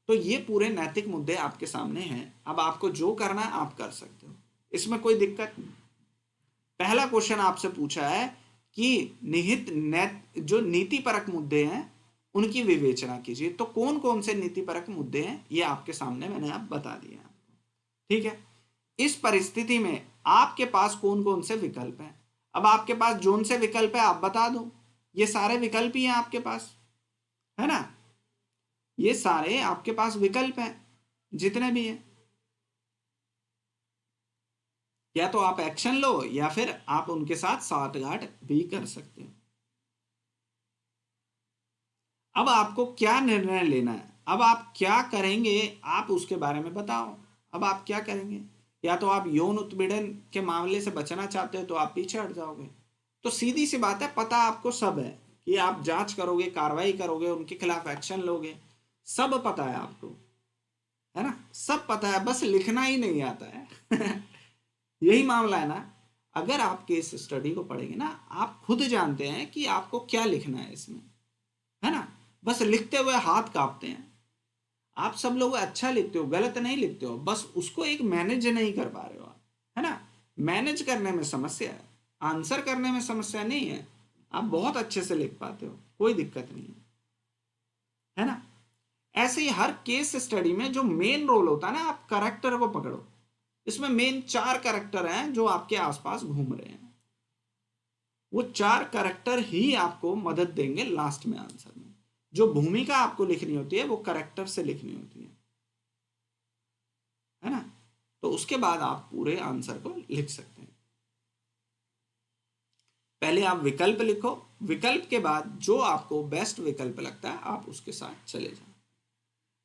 तो ये पूरे नैतिक मुद्दे आपके सामने हैं। अब आपको जो करना है आप कर सकते हो, इसमें कोई दिक्कत नहीं। पहला क्वेश्चन आपसे पूछा है कि जो नीति परक मुद्दे हैं उनकी विवेचना कीजिए। तो कौन कौन से नीति परक मुद्दे हैं ये आपके सामने मैंने आप बता दिया, ठीक है। इस परिस्थिति में आपके पास कौन कौन से विकल्प हैं। अब आपके पास जोन से विकल्प है, आप बता दो। ये सारे विकल्प ही हैं आपके पास, है ना, ये सारे आपके पास विकल्प हैं जितने भी हैं। या तो आप एक्शन लो या फिर आप उनके साथ साठगांठ भी कर सकते हो। अब आपको क्या निर्णय लेना है, अब आप क्या करेंगे, आप उसके बारे में बताओ। अब आप क्या करेंगे, या तो आप यौन उत्पीड़न के मामले से बचना चाहते हो तो आप पीछे हट जाओगे। तो सीधी सी बात है, पता आपको सब है कि आप जांच करोगे, कार्रवाई करोगे, उनके खिलाफ एक्शन लोगे, सब पता है आपको, है ना, सब पता है, बस लिखना ही नहीं आता है। यही मामला है ना। अगर आप केस स्टडी को पढ़ेंगे ना, आप खुद जानते हैं कि आपको क्या लिखना है इसमें, है ना। बस लिखते हुए हाथ कांपते हैं। आप सब लोग अच्छा लिखते हो, गलत नहीं लिखते हो, बस उसको एक मैनेज नहीं कर पा रहे हो आप, है ना। मैनेज करने में समस्या है, आंसर करने में समस्या नहीं है। आप बहुत अच्छे से लिख पाते हो, कोई दिक्कत नहीं है ना। ऐसे ही हर केस स्टडी में जो मेन रोल होता है ना, आप करेक्टर को पकड़ो। इसमें मेन 4 करेक्टर हैं जो आपके आसपास घूम रहे हैं। वो 4 करेक्टर ही आपको मदद देंगे लास्ट में आंसर में। जो भूमिका आपको लिखनी होती है वो करेक्टर से लिखनी होती है ना। तो उसके बाद आप पूरे आंसर को लिख सकते हैं। पहले आप विकल्प लिखो, विकल्प के बाद जो आपको बेस्ट विकल्प लगता है आप उसके साथ चले जाओ।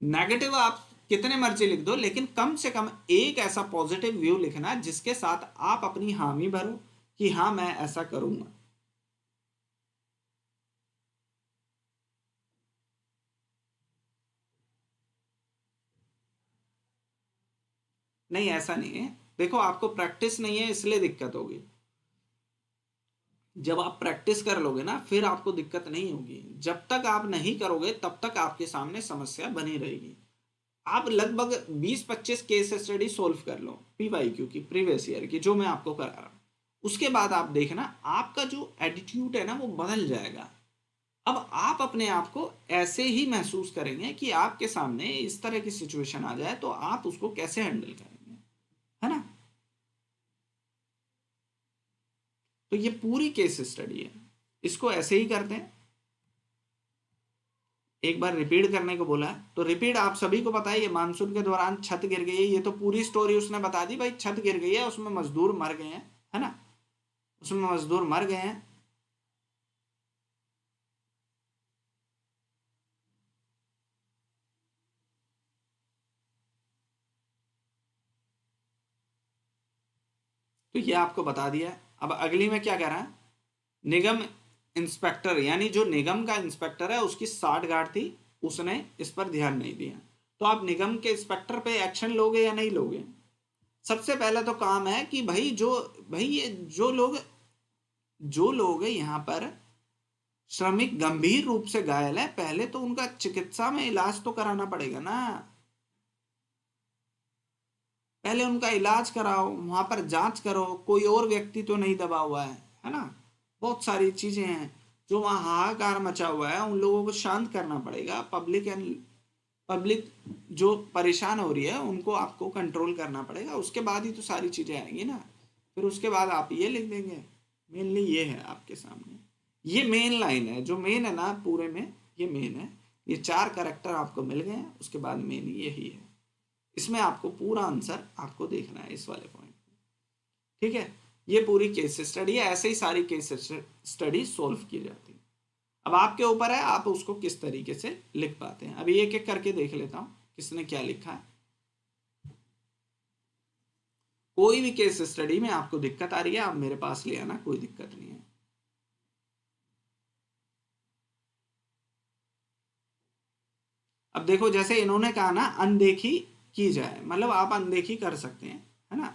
नेगेटिव आप कितने मर्जी लिख दो, लेकिन कम से कम एक ऐसा पॉजिटिव व्यू लिखना जिसके साथ आप अपनी हामी भरो कि हाँ मैं ऐसा करूंगा। नहीं, ऐसा नहीं है। देखो, आपको प्रैक्टिस नहीं है इसलिए दिक्कत होगी। जब आप प्रैक्टिस कर लोगे ना, फिर आपको दिक्कत नहीं होगी। जब तक आप नहीं करोगे तब तक आपके सामने समस्या बनी रहेगी। आप लगभग 20-25 केस स्टडी सोल्व कर लो पीवाईक्यू की, प्रीवियस ईयर की, जो मैं आपको करा रहा हूँ। उसके बाद आप देखना आपका जो एटीट्यूड है ना वो बदल जाएगा। अब आप अपने आप को ऐसे ही महसूस करेंगे कि आपके सामने इस तरह की सिचुएशन आ जाए तो आप उसको कैसे हैंडल करेंगे, है ना। तो ये पूरी केस स्टडी है, इसको ऐसे ही करते हैं। एक बार रिपीट करने को बोला है तो रिपीट आप सभी को पता है, ये मानसून के दौरान छत गिर गई है, ये तो पूरी स्टोरी उसने बता दी भाई। छत गिर गई है, उसमें मजदूर मर गए हैं, है ना, उसमें मजदूर मर गए हैं। तो ये आपको बता दिया है। अब अगली में क्या कह रहा है, निगम इंस्पेक्टर, यानी जो निगम का इंस्पेक्टर है उसकी 60 गार्ड थी, उसने इस पर ध्यान नहीं दिया। तो आप निगम के इंस्पेक्टर पे एक्शन लोगे या नहीं लोगे। सबसे पहला तो काम है कि भाई ये जो लोग यहाँ पर श्रमिक गंभीर रूप से घायल है, पहले तो उनका चिकित्सा में इलाज तो कराना पड़ेगा ना। पहले उनका इलाज कराओ, वहां पर जांच करो कोई और व्यक्ति तो नहीं दबा हुआ है ना। बहुत सारी चीजें हैं जो वहां हाहाकार मचा हुआ है, उन लोगों को शांत करना पड़ेगा। पब्लिक जो परेशान हो रही है उनको आपको कंट्रोल करना पड़ेगा, उसके बाद ही तो सारी चीजें आएंगी ना। फिर उसके बाद आप ये लिख देंगे। मेनली ये है आपके सामने, ये मेन लाइन है, जो मेन है ना पूरे में, ये मेन है। ये 4 कैरेक्टर आपको मिल गए हैं, उसके बाद मेन यही है। इसमें आपको पूरा आंसर आपको देखना है इस वाले पॉइंट में, ठीक है। ये पूरी केस स्टडी है, ऐसे ही सारी केस स्टडी सोल्व की जाती है। अब आपके ऊपर है आप उसको किस तरीके से लिख पाते हैं। अभी एक एक करके देख लेता हूं किसने क्या लिखा है। कोई भी केस स्टडी में आपको दिक्कत आ रही है आप मेरे पास ले आना, कोई दिक्कत नहीं है। अब देखो, जैसे इन्होंने कहा ना अनदेखी की जाए, मतलब आप अनदेखी कर सकते हैं, है ना।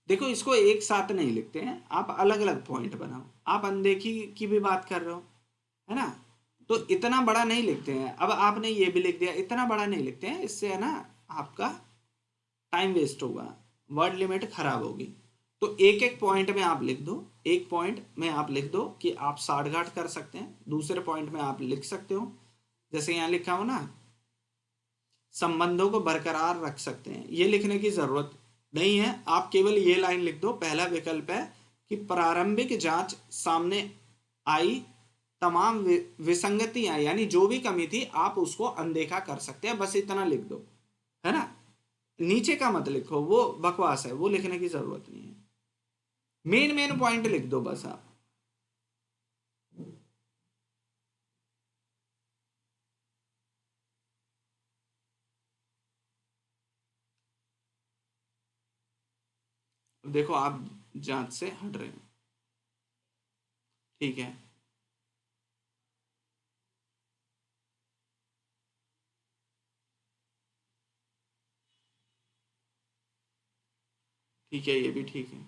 देखो, इसको एक साथ नहीं लिखते हैं, आप अलग अलग पॉइंट बनाओ। आप अनदेखी की भी बात कर रहे हो, है ना, तो इतना बड़ा नहीं लिखते हैं। अब आपने ये भी लिख दिया, इतना बड़ा नहीं लिखते हैं, इससे है ना आपका टाइम वेस्ट होगा, वर्ड लिमिट खराब होगी। तो एक एक पॉइंट में आप लिख दो, एक पॉइंट में आप लिख दो कि आप साठगांठ कर सकते हैं, दूसरे पॉइंट में आप लिख सकते हो जैसे यहाँ लिखा हो ना, संबंधों को बरकरार रख सकते हैं। ये लिखने की जरूरत नहीं है, आप केवल ये लाइन लिख दो। पहला विकल्प है कि प्रारंभिक जांच सामने आई तमाम विसंगतियां, यानी जो भी कमी थी आप उसको अनदेखा कर सकते हैं, बस इतना लिख दो, है ना। नीचे का मत लिखो, वो बकवास है, वो लिखने की जरूरत नहीं है। मेन मेन पॉइंट लिख दो बस आप। देखो, आप जांच से हट रहे हो, ठीक है। ठीक है, ये भी ठीक है।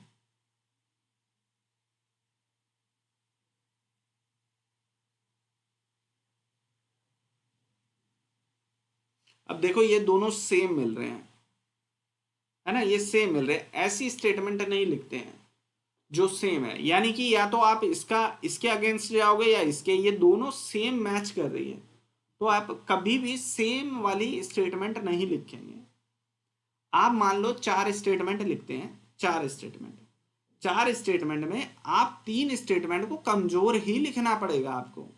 अब देखो, ये दोनों सेम मिल रहे हैं, है ना, ये सेम मिल रहे हैं। ऐसी स्टेटमेंट नहीं लिखते हैं जो सेम है, यानी कि या तो आप इसका इसके अगेंस्ट जाओगे या इसके, ये दोनों सेम मैच कर रही है, तो आप कभी भी सेम वाली स्टेटमेंट नहीं लिखेंगे। आप मान लो 4 स्टेटमेंट लिखते हैं, 4 स्टेटमेंट में आप 3 स्टेटमेंट को कमजोर ही लिखना पड़ेगा आपको।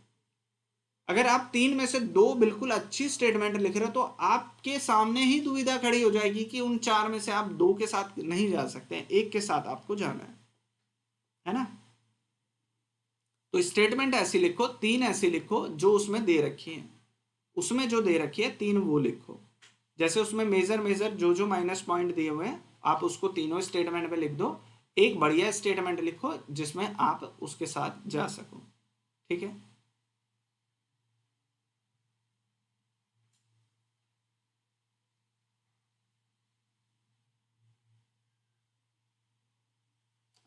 अगर आप 3 में से 2 बिल्कुल अच्छी स्टेटमेंट लिख रहे हो तो आपके सामने ही दुविधा खड़ी हो जाएगी कि उन 4 में से आप 2 के साथ नहीं जा सकते, एक के साथ आपको जाना है ना। तो स्टेटमेंट ऐसी लिखो, 3 ऐसी लिखो जो उसमें दे रखी है, उसमें जो दे रखी है 3 वो लिखो। जैसे उसमें मेजर मेजर जो जो माइनस पॉइंट दिए हुए हैं आप उसको तीनों स्टेटमेंट में लिख दो। एक बढ़िया स्टेटमेंट लिखो जिसमें आप उसके साथ जा सको। ठीक है।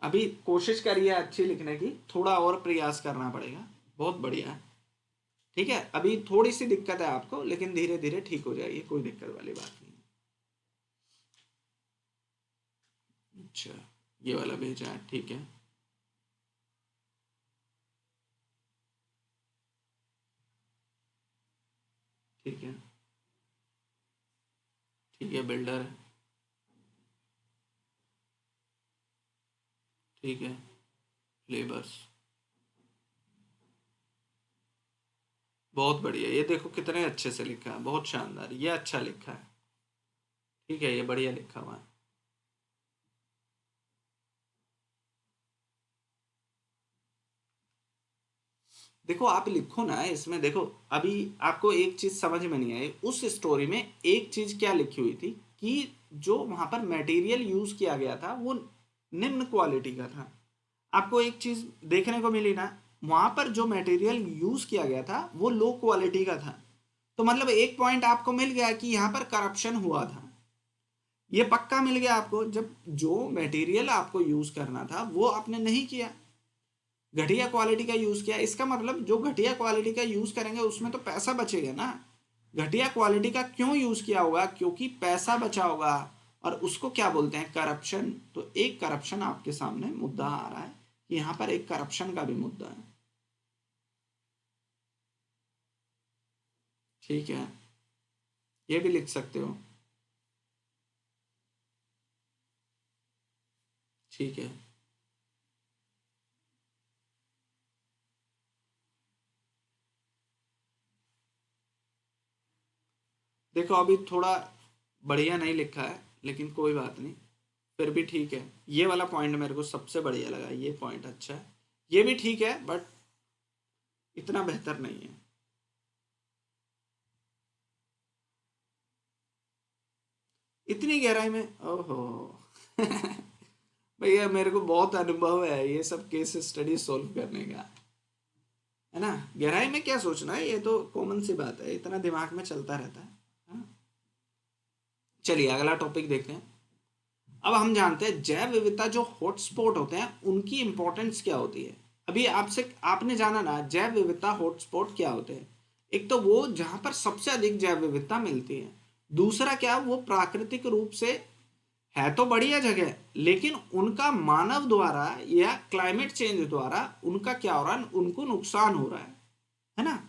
अभी कोशिश करिए अच्छी लिखने की, थोड़ा और प्रयास करना पड़ेगा। बहुत बढ़िया है। ठीक है, अभी थोड़ी सी दिक्कत है आपको, लेकिन धीरे धीरे ठीक हो जाएगी, कोई दिक्कत वाली बात नहीं। अच्छा, ये वाला भेजा है, ठीक है। ठीक है। ठीक है, बिल्डर है। ठीक है, लेबर्स। बहुत बढ़िया, ये देखो कितने अच्छे से लिखा है, बहुत शानदार, ये अच्छा लिखा है। ठीक है, ये बढ़िया लिखा हुआ है। देखो आप लिखो ना इसमें, देखो अभी आपको एक चीज समझ में नहीं आई उस स्टोरी में। एक चीज क्या लिखी हुई थी कि जो वहां पर मटेरियल यूज किया गया था वो निम्न क्वालिटी का था। आपको एक चीज देखने को मिली ना, वहां पर जो मटेरियल यूज किया गया था वो लो क्वालिटी का था। तो मतलब एक पॉइंट आपको मिल गया कि यहाँ पर करप्शन हुआ था। ये पक्का मिल गया आपको, जब जो मटेरियल आपको यूज करना था वो आपने नहीं किया, घटिया क्वालिटी का यूज किया। इसका मतलब जो घटिया क्वालिटी का यूज करेंगे उसमें तो पैसा बचेगा ना। घटिया क्वालिटी का क्यों यूज किया होगा? क्योंकि पैसा बचा होगा। और उसको क्या बोलते हैं? करप्शन। तो एक करप्शन आपके सामने मुद्दा आ रहा है कि यहाँ पर एक करप्शन का भी मुद्दा है। ठीक है, ये भी लिख सकते हो। ठीक है। देखो अभी थोड़ा बढ़िया नहीं लिखा है, लेकिन कोई बात नहीं, फिर भी ठीक है। ये वाला पॉइंट मेरे को सबसे बढ़िया लगा, ये पॉइंट अच्छा है। ये भी ठीक है, बट इतना बेहतर नहीं है। इतनी गहराई में, ओहो भैया मेरे को बहुत अनुभव है ये सब केस स्टडी सॉल्व करने का, है ना। गहराई में क्या सोचना है, ये तो कॉमन सी बात है, इतना दिमाग में चलता रहता है ना। चलिए अगला टॉपिक देखते हैं। अब हम जानते हैं जैव विविधता जो हॉटस्पॉट होते हैं उनकी इंपॉर्टेंस क्या होती है। अभी आपसे आपने जाना ना जैव विविधता हॉटस्पॉट क्या होते हैं। एक तो वो जहां पर सबसे अधिक जैव विविधता मिलती है। दूसरा क्या, वो प्राकृतिक रूप से है तो बढ़िया जगह, लेकिन उनका मानव द्वारा या क्लाइमेट चेंज द्वारा उनका क्या हो रहा है, उनको नुकसान हो रहा है ना।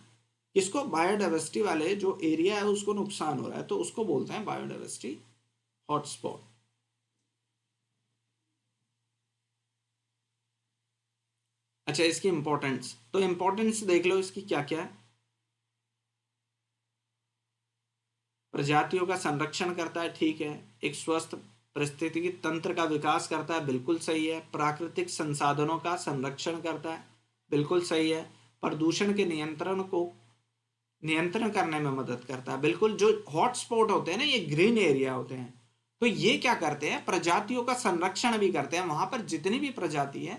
इसको बायोडाइवर्सिटी वाले जो एरिया है उसको नुकसान हो रहा है, तो उसको बोलते हैं बायोडाइवर्सिटी हॉटस्पॉट। अच्छा, इसकी इंपॉर्टेंस, तो इंपॉर्टेंस देख लो इसकी क्या क्या है। प्रजातियों का संरक्षण करता है, ठीक है। एक स्वस्थ पारिस्थितिकी तंत्र का विकास करता है, बिल्कुल सही है। प्राकृतिक संसाधनों का संरक्षण करता है, बिल्कुल सही है। प्रदूषण के नियंत्रण को नियंत्रण करने में मदद करता है, बिल्कुल। जो हॉटस्पॉट होते हैं ना, ये ग्रीन एरिया होते हैं, तो ये क्या करते हैं, प्रजातियों का संरक्षण भी करते हैं। वहां पर जितनी भी प्रजाति है,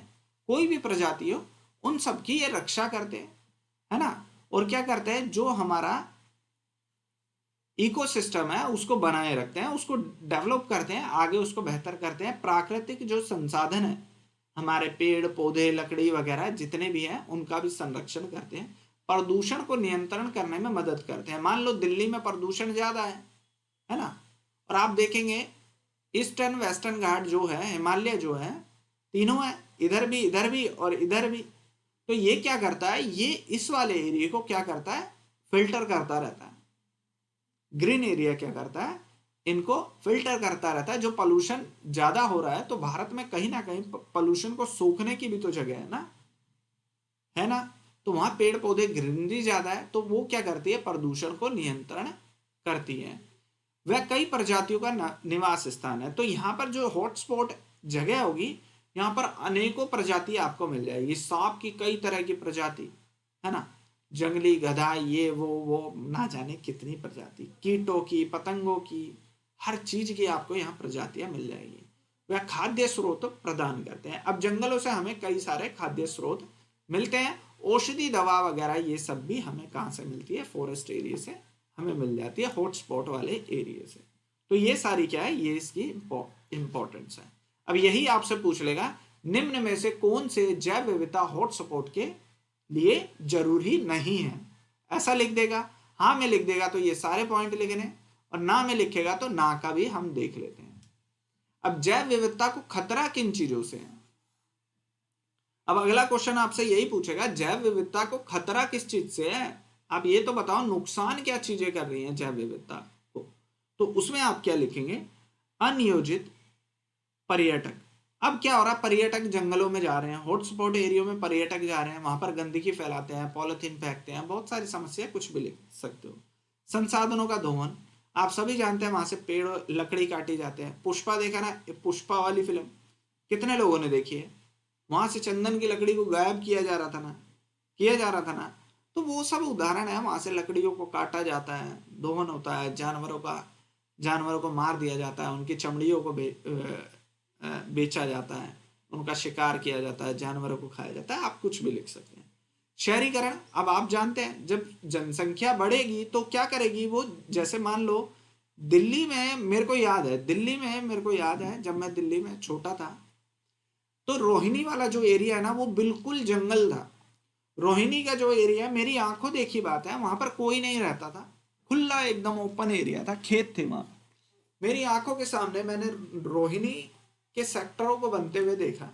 कोई भी प्रजाति हो, उन सबकी ये रक्षा करते हैं, है ना। और क्या करते हैं, जो हमारा इकोसिस्टम है उसको बनाए रखते हैं, उसको डेवलप करते हैं, आगे उसको बेहतर करते हैं। प्राकृतिक जो संसाधन है, हमारे पेड़ पौधे लकड़ी वगैरह जितने भी हैं, उनका भी संरक्षण करते हैं। प्रदूषण को नियंत्रण करने में मदद करते हैं। मान लो दिल्ली में प्रदूषण ज्यादा है ना, और आप देखेंगे ईस्टर्न वेस्टर्न घाट जो है, हिमालय जो है, तीनों है, इधर भी और इधर भी। तो ये क्या करता है, ये इस वाले एरिया को क्या करता है, फिल्टर करता रहता है। ग्रीन एरिया क्या करता है, इनको फिल्टर करता रहता है। जो पोल्यूशन ज्यादा हो रहा है, तो भारत में कहीं ना कहीं पोल्यूशन को सोखने की भी तो जगह है ना। तो वहां पेड़ पौधे ग्रीनरी ज्यादा है, तो वो क्या करती है, प्रदूषण को नियंत्रण करती है। वह कई प्रजातियों का निवास स्थान है। तो यहाँ पर जो हॉटस्पॉट जगह होगी, यहाँ पर अनेकों प्रजाति आपको मिल जाएगी। सांप की कई तरह की प्रजाति, है ना। जंगली गधा, ये वो ना जाने कितनी प्रजाति, कीटों की, पतंगों की, हर चीज की आपको यहाँ प्रजातियां मिल जाएगी। वह खाद्य स्रोत प्रदान करते हैं। अब जंगलों से हमें कई सारे खाद्य स्रोत मिलते हैं। औषधि दवा वगैरह ये सब भी हमें कहाँ से मिलती है, फॉरेस्ट एरिया से हमें मिल जाती है, हॉटस्पॉट वाले एरिया से। तो ये सारी क्या है, ये इसकी इंपॉर्टेंस है। अब यही आपसे पूछ लेगा निम्न में से कौन से जैव विविधता हॉटस्पॉट के लिए जरूरी नहीं है, ऐसा लिख देगा। हाँ में लिख देगा तो ये सारे पॉइंट लिखने, और ना में लिखेगा तो ना का भी हम देख लेते हैं। अब जैव विविधता को खतरा किन चीजों से है। अब अगला क्वेश्चन आपसे यही पूछेगा जैव विविधता को खतरा किस चीज से है, आप ये तो बताओ नुकसान क्या चीजें कर रही हैं जैव विविधता को। तो उसमें आप क्या लिखेंगे, अनियोजित पर्यटक। अब क्या हो रहा है, पर्यटक जंगलों में जा रहे हैं, हॉटस्पॉट एरिया में पर्यटक जा रहे हैं, वहां पर गंदगी फैलाते हैं, पॉलिथीन फेंकते हैं, बहुत सारी समस्या, कुछ भी लिख सकते हो। संसाधनों का दोहन, आप सभी जानते हैं वहां से पेड़ लकड़ी काटी जाते हैं। पुष्पा देखा ना, पुष्पा वाली फिल्म कितने लोगों ने देखी है, वहां से चंदन की लकड़ी को गायब किया जा रहा था ना, किया जा रहा था ना। तो वो सब उदाहरण है, वहां से लकड़ियों को काटा जाता है, दोहन होता है, जानवरों को मार दिया जाता है, उनकी चमड़ियों को बेचा जाता है, उनका शिकार किया जाता है, जानवरों को खाया जाता है, आप कुछ भी लिख सकते हैं। शहरीकरण, अब आप जानते हैं जब जनसंख्या बढ़ेगी तो क्या करेगी वो, जैसे मान लो दिल्ली में, मेरे को याद है जब मैं दिल्ली में छोटा था तो रोहिणी वाला जो एरिया है ना वो बिल्कुल जंगल था। रोहिणी का जो एरिया है, मेरी आंखों देखी बात है, वहां पर कोई नहीं रहता था, खुला एकदम ओपन एरिया था, खेत थे वहां। मेरी आंखों के सामने मैंने रोहिणी के सेक्टरों को बनते हुए देखा।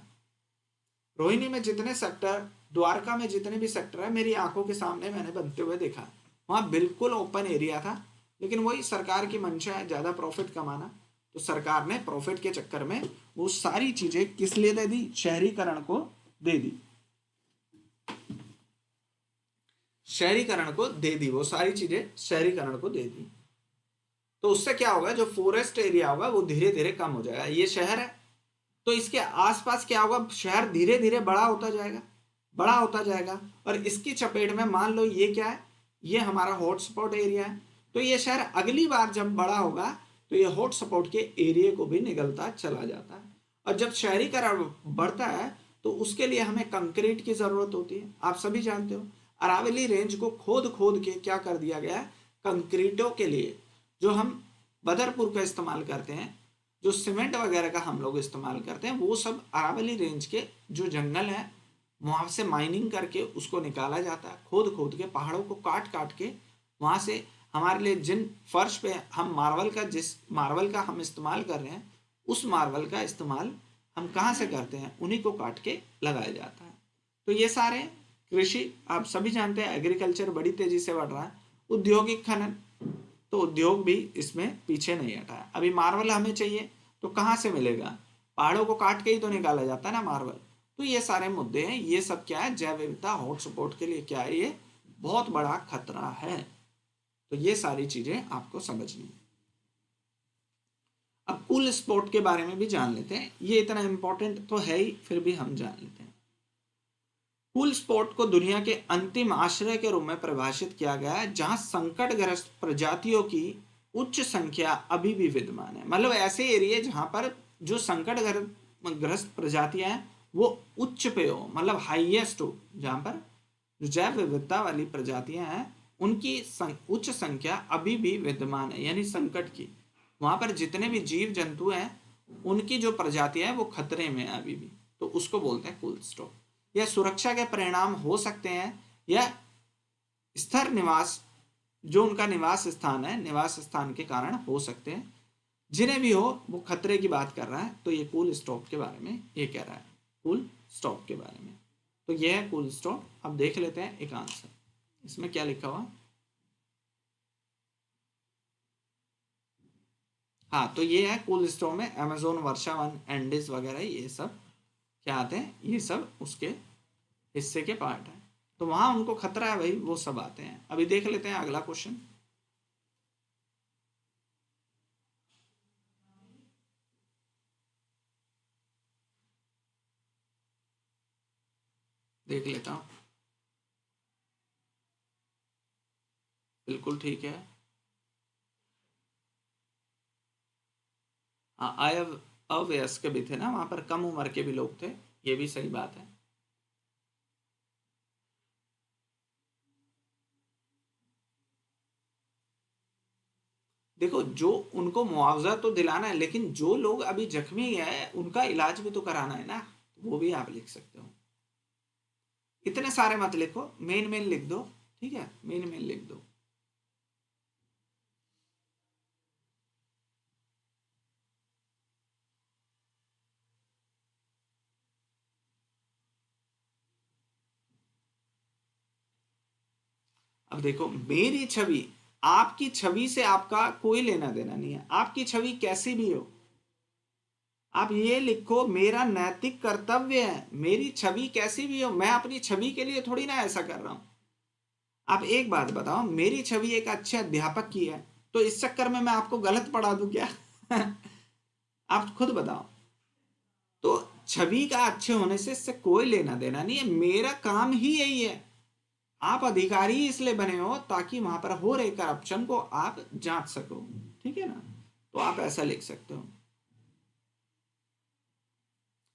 रोहिणी में जितने सेक्टर, द्वारका में जितने भी सेक्टर है, मेरी आंखों के सामने मैंने बनते हुए देखा। वहां बिल्कुल ओपन एरिया था, लेकिन वही सरकार की मंशा है ज्यादा प्रॉफिट कमाना, तो सरकार ने प्रॉफिट के चक्कर में वो सारी चीजें किस लिए दे दी, शहरीकरण को दे दी, शहरीकरण को दे दी, वो सारी चीजें शहरीकरण को दे दी। तो उससे क्या होगा, जो फॉरेस्ट एरिया होगा वो धीरे धीरे कम हो जाएगा। ये शहर है तो इसके आसपास क्या होगा, शहर धीरे धीरे बड़ा होता जाएगा, बड़ा होता जाएगा, और इसकी चपेट में मान लो ये क्या है, ये हमारा हॉटस्पॉट एरिया है। तो ये शहर अगली बार जब बड़ा होगा तो ये हॉटस्पॉट के एरिया को भी निगलता चला जाता है। और जब शहरीकरण बढ़ता है तो उसके लिए हमें कंक्रीट की जरूरत होती है। आप सभी जानते हो अरावली रेंज को खोद खोद के क्या कर दिया गया है, कंक्रीटों के लिए जो हम बदरपुर का इस्तेमाल करते हैं, जो सीमेंट वगैरह का हम लोग इस्तेमाल करते हैं, वो सब अरावली रेंज के जो जंगल है वहां से माइनिंग करके उसको निकाला जाता है, खोद खोद के पहाड़ों को काट काट के वहां से हमारे लिए जिन फर्श पे हम जिस मार्बल का हम इस्तेमाल कर रहे हैं, उस मार्बल का इस्तेमाल हम कहाँ से करते हैं, उन्हीं को काट के लगाया जाता है। तो ये सारे कृषि, आप सभी जानते हैं एग्रीकल्चर बड़ी तेजी से बढ़ रहा है। औद्योगिक खनन, तो उद्योग भी इसमें पीछे नहीं हटा है। अभी मार्बल हमें चाहिए तो कहाँ से मिलेगा, पहाड़ों को काट के ही तो निकाला जाता है ना मार्बल। तो ये सारे मुद्दे हैं, ये सब क्या है, जैव विविधता हॉटस्पॉट के लिए क्या है, ये बहुत बड़ा खतरा है। तो ये सारी चीजें आपको समझनी है। अब कूल स्पॉट के बारे में भी जान लेते हैं, ये इतना इंपॉर्टेंट तो है ही, फिर भी हम जान लेते हैं। कूल स्पॉट को दुनिया के अंतिम आश्रय के रूप में परिभाषित किया गया है जहां संकटग्रस्त प्रजातियों की उच्च संख्या अभी भी विद्यमान है। मतलब ऐसे एरिया जहां पर जो संकटग्रस्त प्रजातियां हैं वो उच्च पे हो, मतलब हाईएस्ट हो, जहां पर जो जैव विविधता वाली प्रजातियां हैं उनकी उच्च संख्या अभी भी विद्यमान है, यानी संकट की। वहां पर जितने भी जीव जंतु हैं उनकी जो प्रजातियां हैं वो खतरे में है अभी भी, तो उसको बोलते हैं कूल स्टॉक। यह सुरक्षा के परिणाम हो सकते हैं या स्थिर निवास, जो उनका निवास स्थान है, निवास स्थान के कारण हो सकते हैं, जिन्हें भी हो वो खतरे की बात कर रहा है। तो ये कूल स्टॉक के बारे में ये कह रहा है, कूल स्टॉक के बारे में। तो ये है कूल स्टॉक। अब देख लेते हैं एक आंसर, इसमें क्या लिखा हुआ। हाँ, तो ये है कूल स्टॉक में अमेजोन, वर्षावन, एंडीज वगैरह ये सब क्या आते हैं, ये सब उसके हिस्से के पार्ट है। तो वहां उनको खतरा है भाई, वो सब आते हैं। अभी देख लेते हैं अगला क्वेश्चन। देख लेता हूं, बिल्कुल ठीक है। हाँ, अवयस्क भी थे ना वहां पर, कम उम्र के भी लोग थे, ये भी सही बात है। देखो जो उनको मुआवजा तो दिलाना है, लेकिन जो लोग अभी जख्मी है उनका इलाज भी तो कराना है ना, वो भी आप लिख सकते हो। इतने सारे मत लिखो, मेन मेन लिख दो, ठीक है, मेन मेन लिख दो। अब देखो मेरी छवि, आपकी छवि से आपका कोई लेना देना नहीं है, आपकी छवि कैसी भी हो। आप ये लिखो मेरा नैतिक कर्तव्य है, मेरी छवि कैसी भी हो, मैं अपनी छवि के लिए थोड़ी ना ऐसा कर रहा हूं। आप एक बात बताओ, मेरी छवि एक अच्छे अध्यापक की है, तो इस चक्कर में मैं आपको गलत पढ़ा दूं क्या? आप खुद बताओ। तो छवि का अच्छे होने से इससे कोई लेना देना नहीं है, मेरा काम ही यही है। आप अधिकारी इसलिए बने हो ताकि वहां पर हो रहे करप्शन को आप जांच सको, ठीक है ना? तो आप ऐसा लिख सकते हो।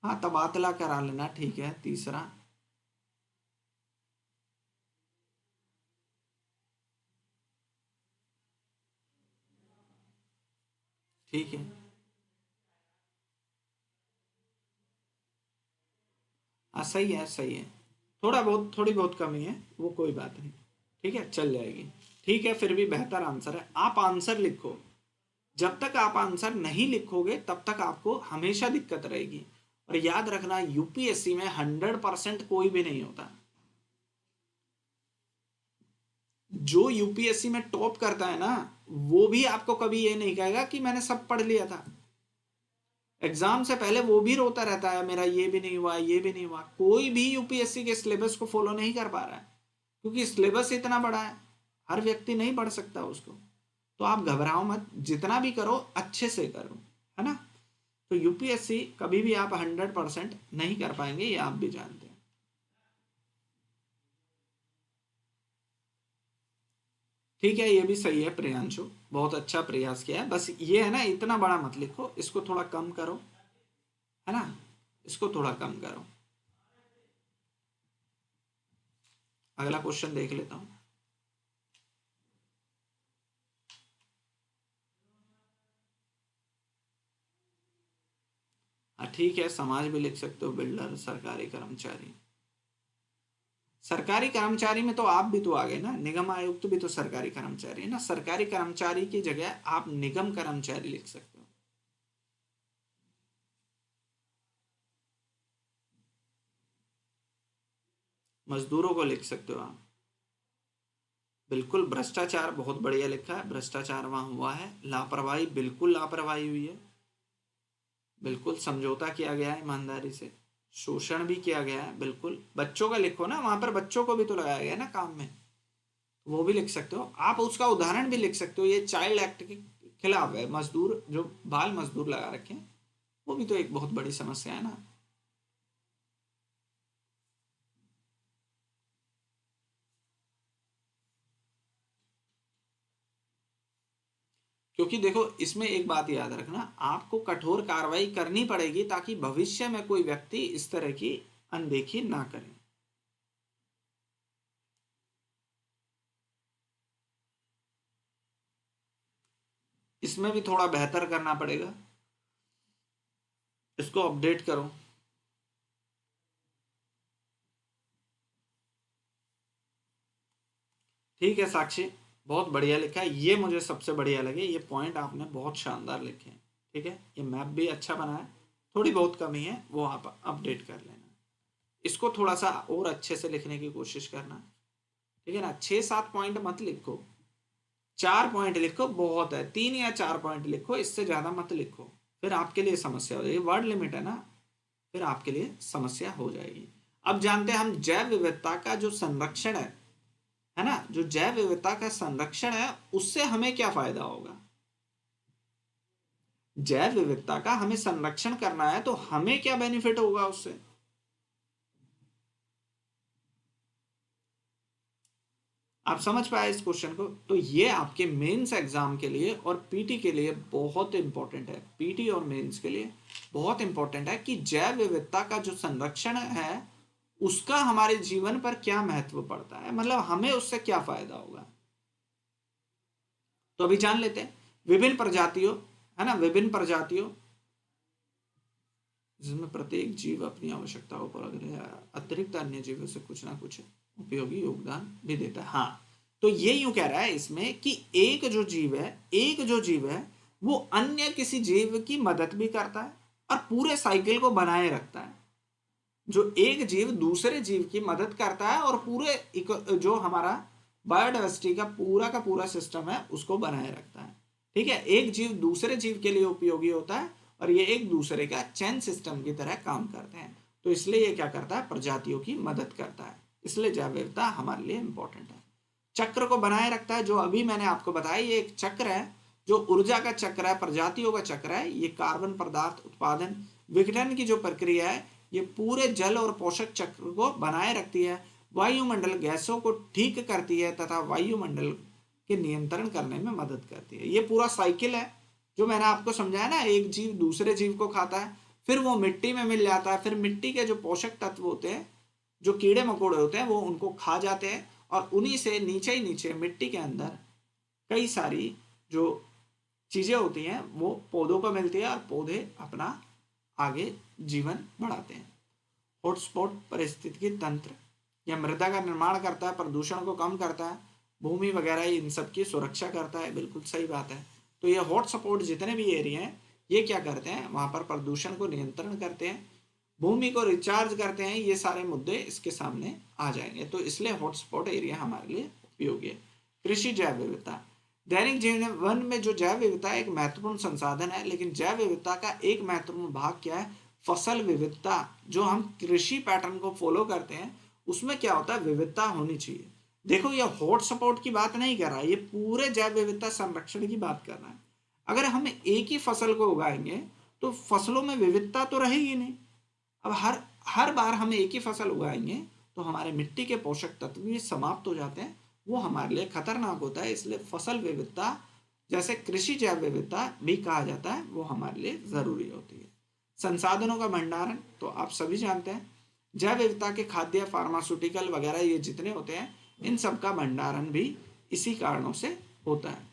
हाँ, तबादला करा लेना, ठीक है। तीसरा, ठीक है। हाँ सही है, सही है। थोड़ा बहुत, थोड़ी बहुत कमी है, वो कोई बात नहीं, ठीक है, चल जाएगी। ठीक है, फिर भी बेहतर आंसर है। आप आंसर लिखो, जब तक आप आंसर नहीं लिखोगे तब तक आपको हमेशा दिक्कत रहेगी। और याद रखना, यूपीएससी में 100% कोई भी नहीं होता। जो यूपीएससी में टॉप करता है ना, वो भी आपको कभी ये नहीं कहेगा कि मैंने सब पढ़ लिया था। एग्जाम से पहले वो भी रोता रहता है, मेरा ये भी नहीं हुआ, ये भी नहीं हुआ। कोई भी यूपीएससी के सिलेबस को फॉलो नहीं कर पा रहा है, क्योंकि सिलेबस इतना बड़ा है, हर व्यक्ति नहीं पढ़ सकता उसको। तो आप घबराओ मत, जितना भी करो अच्छे से करो, है ना? तो यूपीएससी कभी भी आप 100% नहीं कर पाएंगे, ये आप भी जानते हैं। ठीक है, ये भी सही है प्रियांशु, बहुत अच्छा प्रयास किया है। बस ये है ना, इतना बड़ा मत लिखो, इसको थोड़ा कम करो, है ना? इसको थोड़ा कम करो। अगला क्वेश्चन देख लेता हूँ। हाँ ठीक है, समाज भी लिख सकते हो, बिल्डर, सरकारी कर्मचारी। सरकारी कर्मचारी में तो आप भी तो आ गए ना, निगम आयुक्त भी तो सरकारी कर्मचारी है ना। सरकारी कर्मचारी की जगह आप निगम कर्मचारी लिख सकते हो। मजदूरों को लिख सकते हो आप। बिल्कुल, भ्रष्टाचार बहुत बढ़िया लिखा है, भ्रष्टाचार वहां हुआ है। लापरवाही, बिल्कुल लापरवाही हुई है, बिल्कुल समझौता किया गया है ईमानदारी से। शोषण भी किया गया है, बिल्कुल। बच्चों का लिखो ना, वहां पर बच्चों को भी तो लगाया गया है ना काम में, वो भी लिख सकते हो आप। उसका उदाहरण भी लिख सकते हो, ये चाइल्ड एक्ट के खिलाफ है, मजदूर जो बाल मजदूर लगा रखे हैं, वो भी तो एक बहुत बड़ी समस्या है ना। क्योंकि देखो, इसमें एक बात याद रखना, आपको कठोर कार्रवाई करनी पड़ेगी ताकि भविष्य में कोई व्यक्ति इस तरह की अनदेखी ना करे। इसमें भी थोड़ा बेहतर करना पड़ेगा, इसको अपडेट करो। ठीक है साक्षी, बहुत बढ़िया लिखा है, ये मुझे सबसे बढ़िया लगे, ये पॉइंट आपने बहुत शानदार लिखे हैं। ठीक है, ये मैप भी अच्छा बना है, थोड़ी बहुत कमी है वो आप अपडेट कर लेना। इसको थोड़ा सा और अच्छे से लिखने की कोशिश करना, ठीक है ना? 6-7 पॉइंट मत लिखो, 4 पॉइंट लिखो बहुत है, 3 या 4 पॉइंट लिखो, इससे ज्यादा मत लिखो, फिर आपके लिए समस्या हो जाएगी। वर्ड लिमिट है ना, फिर आपके लिए समस्या हो जाएगी। अब जानते हैं हम जैव विविधता का जो संरक्षण है ना, जो जैव विविधता का संरक्षण है, उससे हमें क्या फायदा होगा। जैव विविधता का हमें संरक्षण करना है तो हमें क्या बेनिफिट होगा उससे। आप समझ पाए इस क्वेश्चन को? तो ये आपके मेंस एग्जाम के लिए और पीटी के लिए बहुत इंपॉर्टेंट है, पीटी और मेंस के लिए बहुत इंपॉर्टेंट है कि जैव विविधता का जो संरक्षण है उसका हमारे जीवन पर क्या महत्व पड़ता है, मतलब हमें उससे क्या फायदा होगा। तो अभी जान लेते हैं विभिन्न प्रजातियों, है ना, विभिन्न प्रजातियों जिसमें प्रत्येक जीव अपनी आवश्यकताओं पर अतिरिक्त अन्य जीवों से कुछ ना कुछ उपयोगी योगदान भी देता है। हाँ, तो ये यूं कह रहा है इसमें कि एक जो जीव है वो अन्य किसी जीव की मदद भी करता है और पूरे साइकिल को बनाए रखता है। जो एक जीव दूसरे जीव की मदद करता है और पूरे जो हमारा बायोडाइवर्सिटी का पूरा सिस्टम है उसको बनाए रखता है। ठीक है, एक जीव दूसरे जीव के लिए उपयोगी होता है और ये एक दूसरे का चेन सिस्टम की तरह काम करते हैं। तो इसलिए ये क्या करता है, प्रजातियों की मदद करता है। इसलिए जैव विविधता हमारे लिए इंपॉर्टेंट है। चक्र को बनाए रखता है, जो अभी मैंने आपको बताया, ये एक चक्र है, जो ऊर्जा का चक्र है, प्रजातियों का चक्र है। ये कार्बन पदार्थ उत्पादन विघटन की जो प्रक्रिया है ये पूरे जल और पोषक चक्र को बनाए रखती है, वायुमंडल गैसों को ठीक करती है तथा वायुमंडल के नियंत्रण करने में मदद करती है। ये पूरा साइकिल है जो मैंने आपको समझाया ना, एक जीव दूसरे जीव को खाता है, फिर वो मिट्टी में मिल जाता है, फिर मिट्टी के जो पोषक तत्व होते हैं, जो कीड़े मकोड़े होते हैं, वो उनको खा जाते हैं और उन्हीं से नीचे ही नीचे मिट्टी के अंदर कई सारी जो चीजें होती हैं वो पौधों को मिलती है और पौधे अपना आगे जीवन बढ़ाते हैं। हॉटस्पॉट पारिस्थितिकी तंत्र यह मृदा का निर्माण करता है, प्रदूषण को कम करता है, भूमि वगैरह इन सब की सुरक्षा करता है। बिल्कुल सही बात है। तो ये हॉटस्पॉट जितने भी एरिया हैं ये क्या करते हैं, वहां पर प्रदूषण को नियंत्रण करते हैं, भूमि को रिचार्ज करते हैं। ये सारे मुद्दे इसके सामने आ जाएंगे। तो इसलिए हॉटस्पॉट एरिया हमारे लिए उपयोगी है। कृषि जैव विविधता, दैनिक जीवन में जो जैव विविधता एक महत्वपूर्ण संसाधन है, लेकिन जैव विविधता का एक महत्वपूर्ण भाग क्या है, फसल विविधता। जो हम कृषि पैटर्न को फॉलो करते हैं उसमें क्या होता है, विविधता होनी चाहिए। देखो ये हॉटस्पॉट की बात नहीं कर रहा है, ये पूरे जैव विविधता संरक्षण की बात कर रहा है। अगर हम एक ही फसल को उगाएंगे तो फसलों में विविधता तो रहेगी नहीं। अब हर हर बार हम एक ही फसल उगाएंगे तो हमारे मिट्टी के पोषक तत्व भी समाप्त हो जाते हैं, वो हमारे लिए खतरनाक होता है। इसलिए फसल विविधता, जैसे कृषि जैव विविधता भी कहा जाता है, वो हमारे लिए जरूरी होती है। संसाधनों का भंडारण तो आप सभी जानते हैं, जैव विविधता के खाद्य, फार्मास्यूटिकल वगैरह ये जितने होते हैं इन सब का भंडारण भी इसी कारणों से होता है।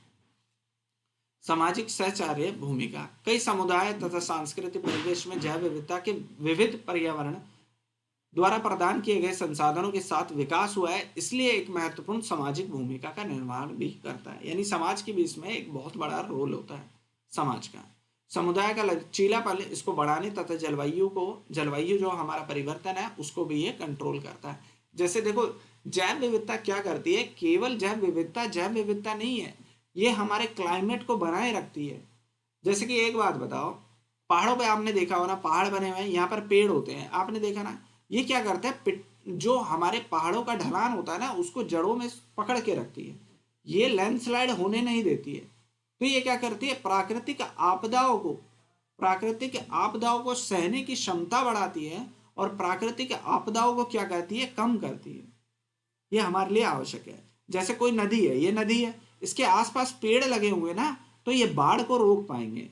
सामाजिक सहचार्य भूमिका, कई समुदाय तथा सांस्कृतिक परिवेश में जैव विविधता के विविध पर्यावरण द्वारा प्रदान किए गए संसाधनों के साथ विकास हुआ है, इसलिए एक महत्वपूर्ण सामाजिक भूमिका का निर्माण भी करता है। यानी समाज के बीच में एक बहुत बड़ा रोल होता है समाज का। समुदाय का लचीलापन इसको बढ़ाने तथा जलवायु जो हमारा परिवर्तन है उसको भी ये कंट्रोल करता है। जैसे देखो जैव विविधता क्या करती है, केवल जैव विविधता नहीं है, ये हमारे क्लाइमेट को बनाए रखती है। जैसे कि एक बात बताओ, पहाड़ों पे आपने देखा हो ना, पहाड़ बने हुए हैं, यहाँ पर पेड़ होते हैं, आपने देखा ना, ये क्या करते हैं, जो हमारे पहाड़ों का ढलान होता है ना उसको जड़ों में पकड़ के रखती है, ये लैंडस्लाइड होने नहीं देती है। तो ये क्या करती है, प्राकृतिक आपदाओं को सहने की क्षमता बढ़ाती है और प्राकृतिक आपदाओं को क्या करती है, कम करती है। ये हमारे लिए आवश्यक है। जैसे कोई नदी है, ये नदी है, इसके आसपास पेड़ लगे हुए ना तो ये बाढ़ को रोक पाएंगे।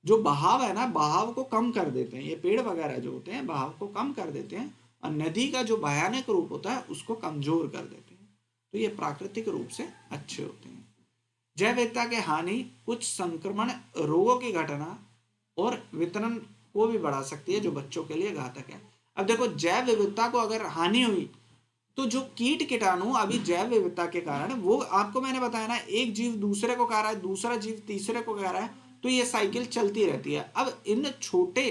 जो बहाव है ना, बहाव को कम कर देते हैं, ये पेड़ वगैरह जो होते हैं बहाव को कम कर देते हैं और नदी का जो भयानक रूप होता है उसको कमजोर कर देते हैं। तो ये प्राकृतिक रूप से अच्छे होते हैं। जैव विविधता के हानि कुछ संक्रमण रोगों की घटना और वितरण को भी बढ़ा सकती है, जो बच्चों के लिए घातक है। अब देखो जैव विविधता को अगर हानि हुई तो जो कीट कीटाणु अभी जैव विविधता के कारण, वो आपको मैंने बताया ना, एक जीव दूसरे को खा रहा है, दूसरा जीव तीसरे को खा रहा है, तो ये साइकिल चलती रहती है। अब इन छोटे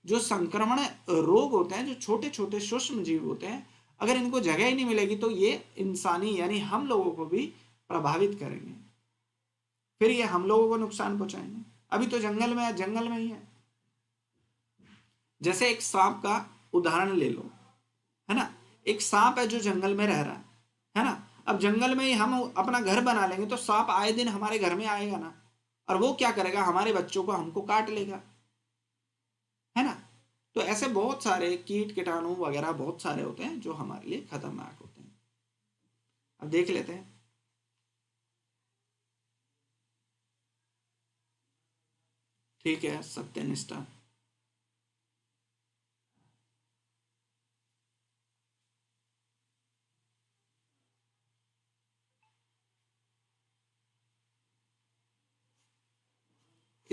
जो संक्रमण रोग होते हैं, जो छोटे छोटे सूक्ष्म जीव होते हैं, अगर इनको जगह ही नहीं मिलेगी तो ये इंसानी यानी हम लोगों को भी प्रभावित करेंगे, फिर ये हम लोगों को नुकसान पहुंचाएंगे। अभी तो जंगल में है, जंगल में ही है। जैसे एक सांप का उदाहरण ले लो, है ना, एक सांप है जो जंगल में रह रहा है ना। अब जंगल में ही हम अपना घर बना लेंगे तो सांप आए दिन हमारे घर में आएगा ना, और वो क्या करेगा, हमारे बच्चों को हमको काट लेगा, है ना। तो ऐसे बहुत सारे कीट कीटाणु वगैरह बहुत सारे होते हैं जो हमारे लिए खतरनाक होते हैं। अब देख लेते हैं। ठीक है, सत्यनिष्ठा,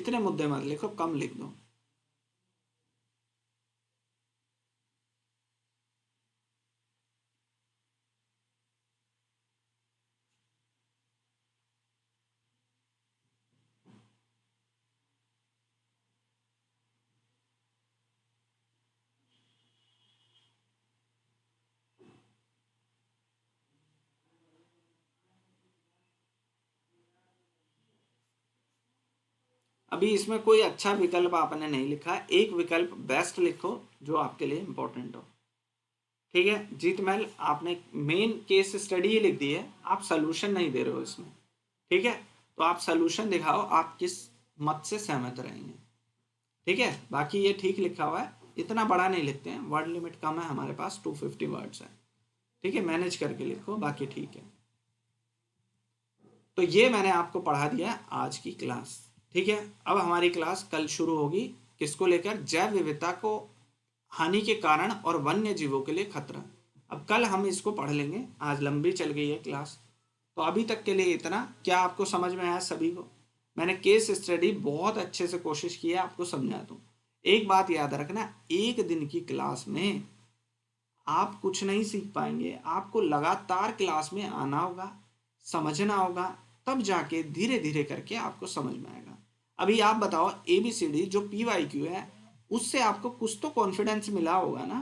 इतने मुद्दे मत लिखो, कम लिख दो। अभी इसमें कोई अच्छा विकल्प आपने नहीं लिखा, एक विकल्प बेस्ट लिखो जो आपके लिए इंपॉर्टेंट हो। ठीक है जीतमल, आपने मेन केस स्टडी ही लिख दी है, आप सोल्यूशन नहीं दे रहे हो इसमें। ठीक है, तो आप सोल्यूशन दिखाओ, आप किस मत से सहमत रहेंगे। ठीक है, बाकी ये ठीक लिखा हुआ है, इतना बड़ा नहीं लिखते हैं, वर्ड लिमिट कम है हमारे पास, 250 वर्ड्स है। ठीक है, मैनेज करके लिखो, बाकी ठीक है। तो ये मैंने आपको पढ़ा दिया आज की क्लास। ठीक है, अब हमारी क्लास कल शुरू होगी, किसको लेकर? जैव विविधता को हानि के कारण और वन्य जीवों के लिए खतरा। अब कल हम इसको पढ़ लेंगे, आज लंबी चल गई है क्लास। तो अभी तक के लिए इतना। क्या आपको समझ में आया सभी को? मैंने केस स्टडी बहुत अच्छे से कोशिश की है आपको समझा दूं। एक बात याद रखना, एक दिन की क्लास में आप कुछ नहीं सीख पाएंगे, आपको लगातार क्लास में आना होगा, समझना होगा, तब जाके धीरे धीरे करके आपको समझ में आएगा। अभी आप बताओ, ABCD जो PYQ है, उससे आपको कुछ तो कॉन्फिडेंस मिला होगा ना,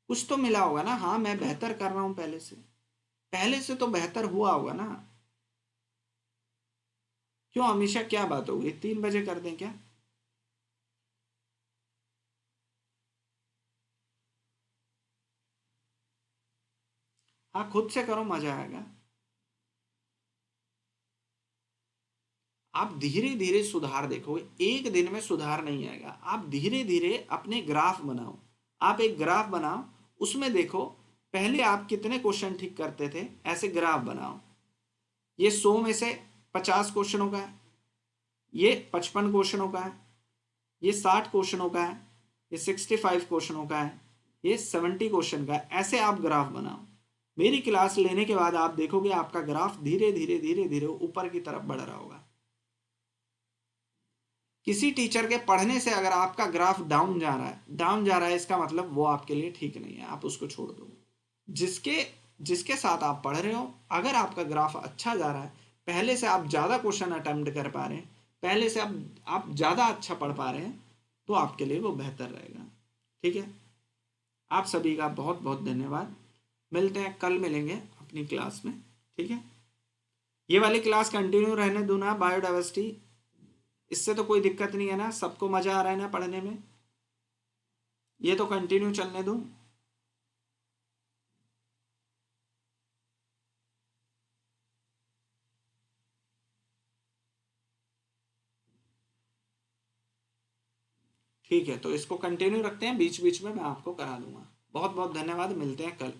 कुछ तो मिला होगा ना। हाँ, मैं बेहतर कर रहा हूं पहले से तो बेहतर हुआ होगा ना। क्यों हमेशा क्या बात होगी, 3 बजे कर दें क्या? हाँ, खुद से करो, मजा आएगा। आप धीरे धीरे सुधार देखो, एक दिन में सुधार नहीं आएगा। आप धीरे धीरे अपने ग्राफ बनाओ, आप एक ग्राफ बनाओ, उसमें देखो पहले आप कितने क्वेश्चन ठीक करते थे, ऐसे ग्राफ बनाओ। ये 100 में से 50 क्वेश्चनों का है, ये 55 क्वेश्चनों का है, ये 60 क्वेश्चनों का है, ये 65 क्वेश्चनों का है, ये 70 क्वेश्चन का है। ऐसे आप ग्राफ बनाओ। मेरी क्लास लेने के बाद आप देखोगे आपका ग्राफ धीरे धीरे धीरे धीरे ऊपर की तरफ बढ़ रहा होगा। किसी टीचर के पढ़ने से अगर आपका ग्राफ डाउन जा रहा है, इसका मतलब वो आपके लिए ठीक नहीं है, आप उसको छोड़ दो। जिसके जिसके साथ आप पढ़ रहे हो, अगर आपका ग्राफ अच्छा जा रहा है, पहले से आप ज़्यादा क्वेश्चन अटेम्प्ट कर पा रहे हैं, पहले से आप ज़्यादा अच्छा पढ़ पा रहे हैं, तो आपके लिए वो बेहतर रहेगा। ठीक है, आप सभी का बहुत बहुत धन्यवाद। मिलते हैं, कल मिलेंगे अपनी क्लास में। ठीक है, ये वाली क्लास कंटिन्यू रहने दूँ ना, बायोडाइवर्सिटी? इससे तो कोई दिक्कत नहीं है ना, सबको मज़ा आ रहा है ना पढ़ने में? ये तो कंटिन्यू चलने दूँ? ठीक है, तो इसको कंटिन्यू रखते हैं, बीच बीच में मैं आपको करा दूंगा। बहुत बहुत धन्यवाद, मिलते हैं कल।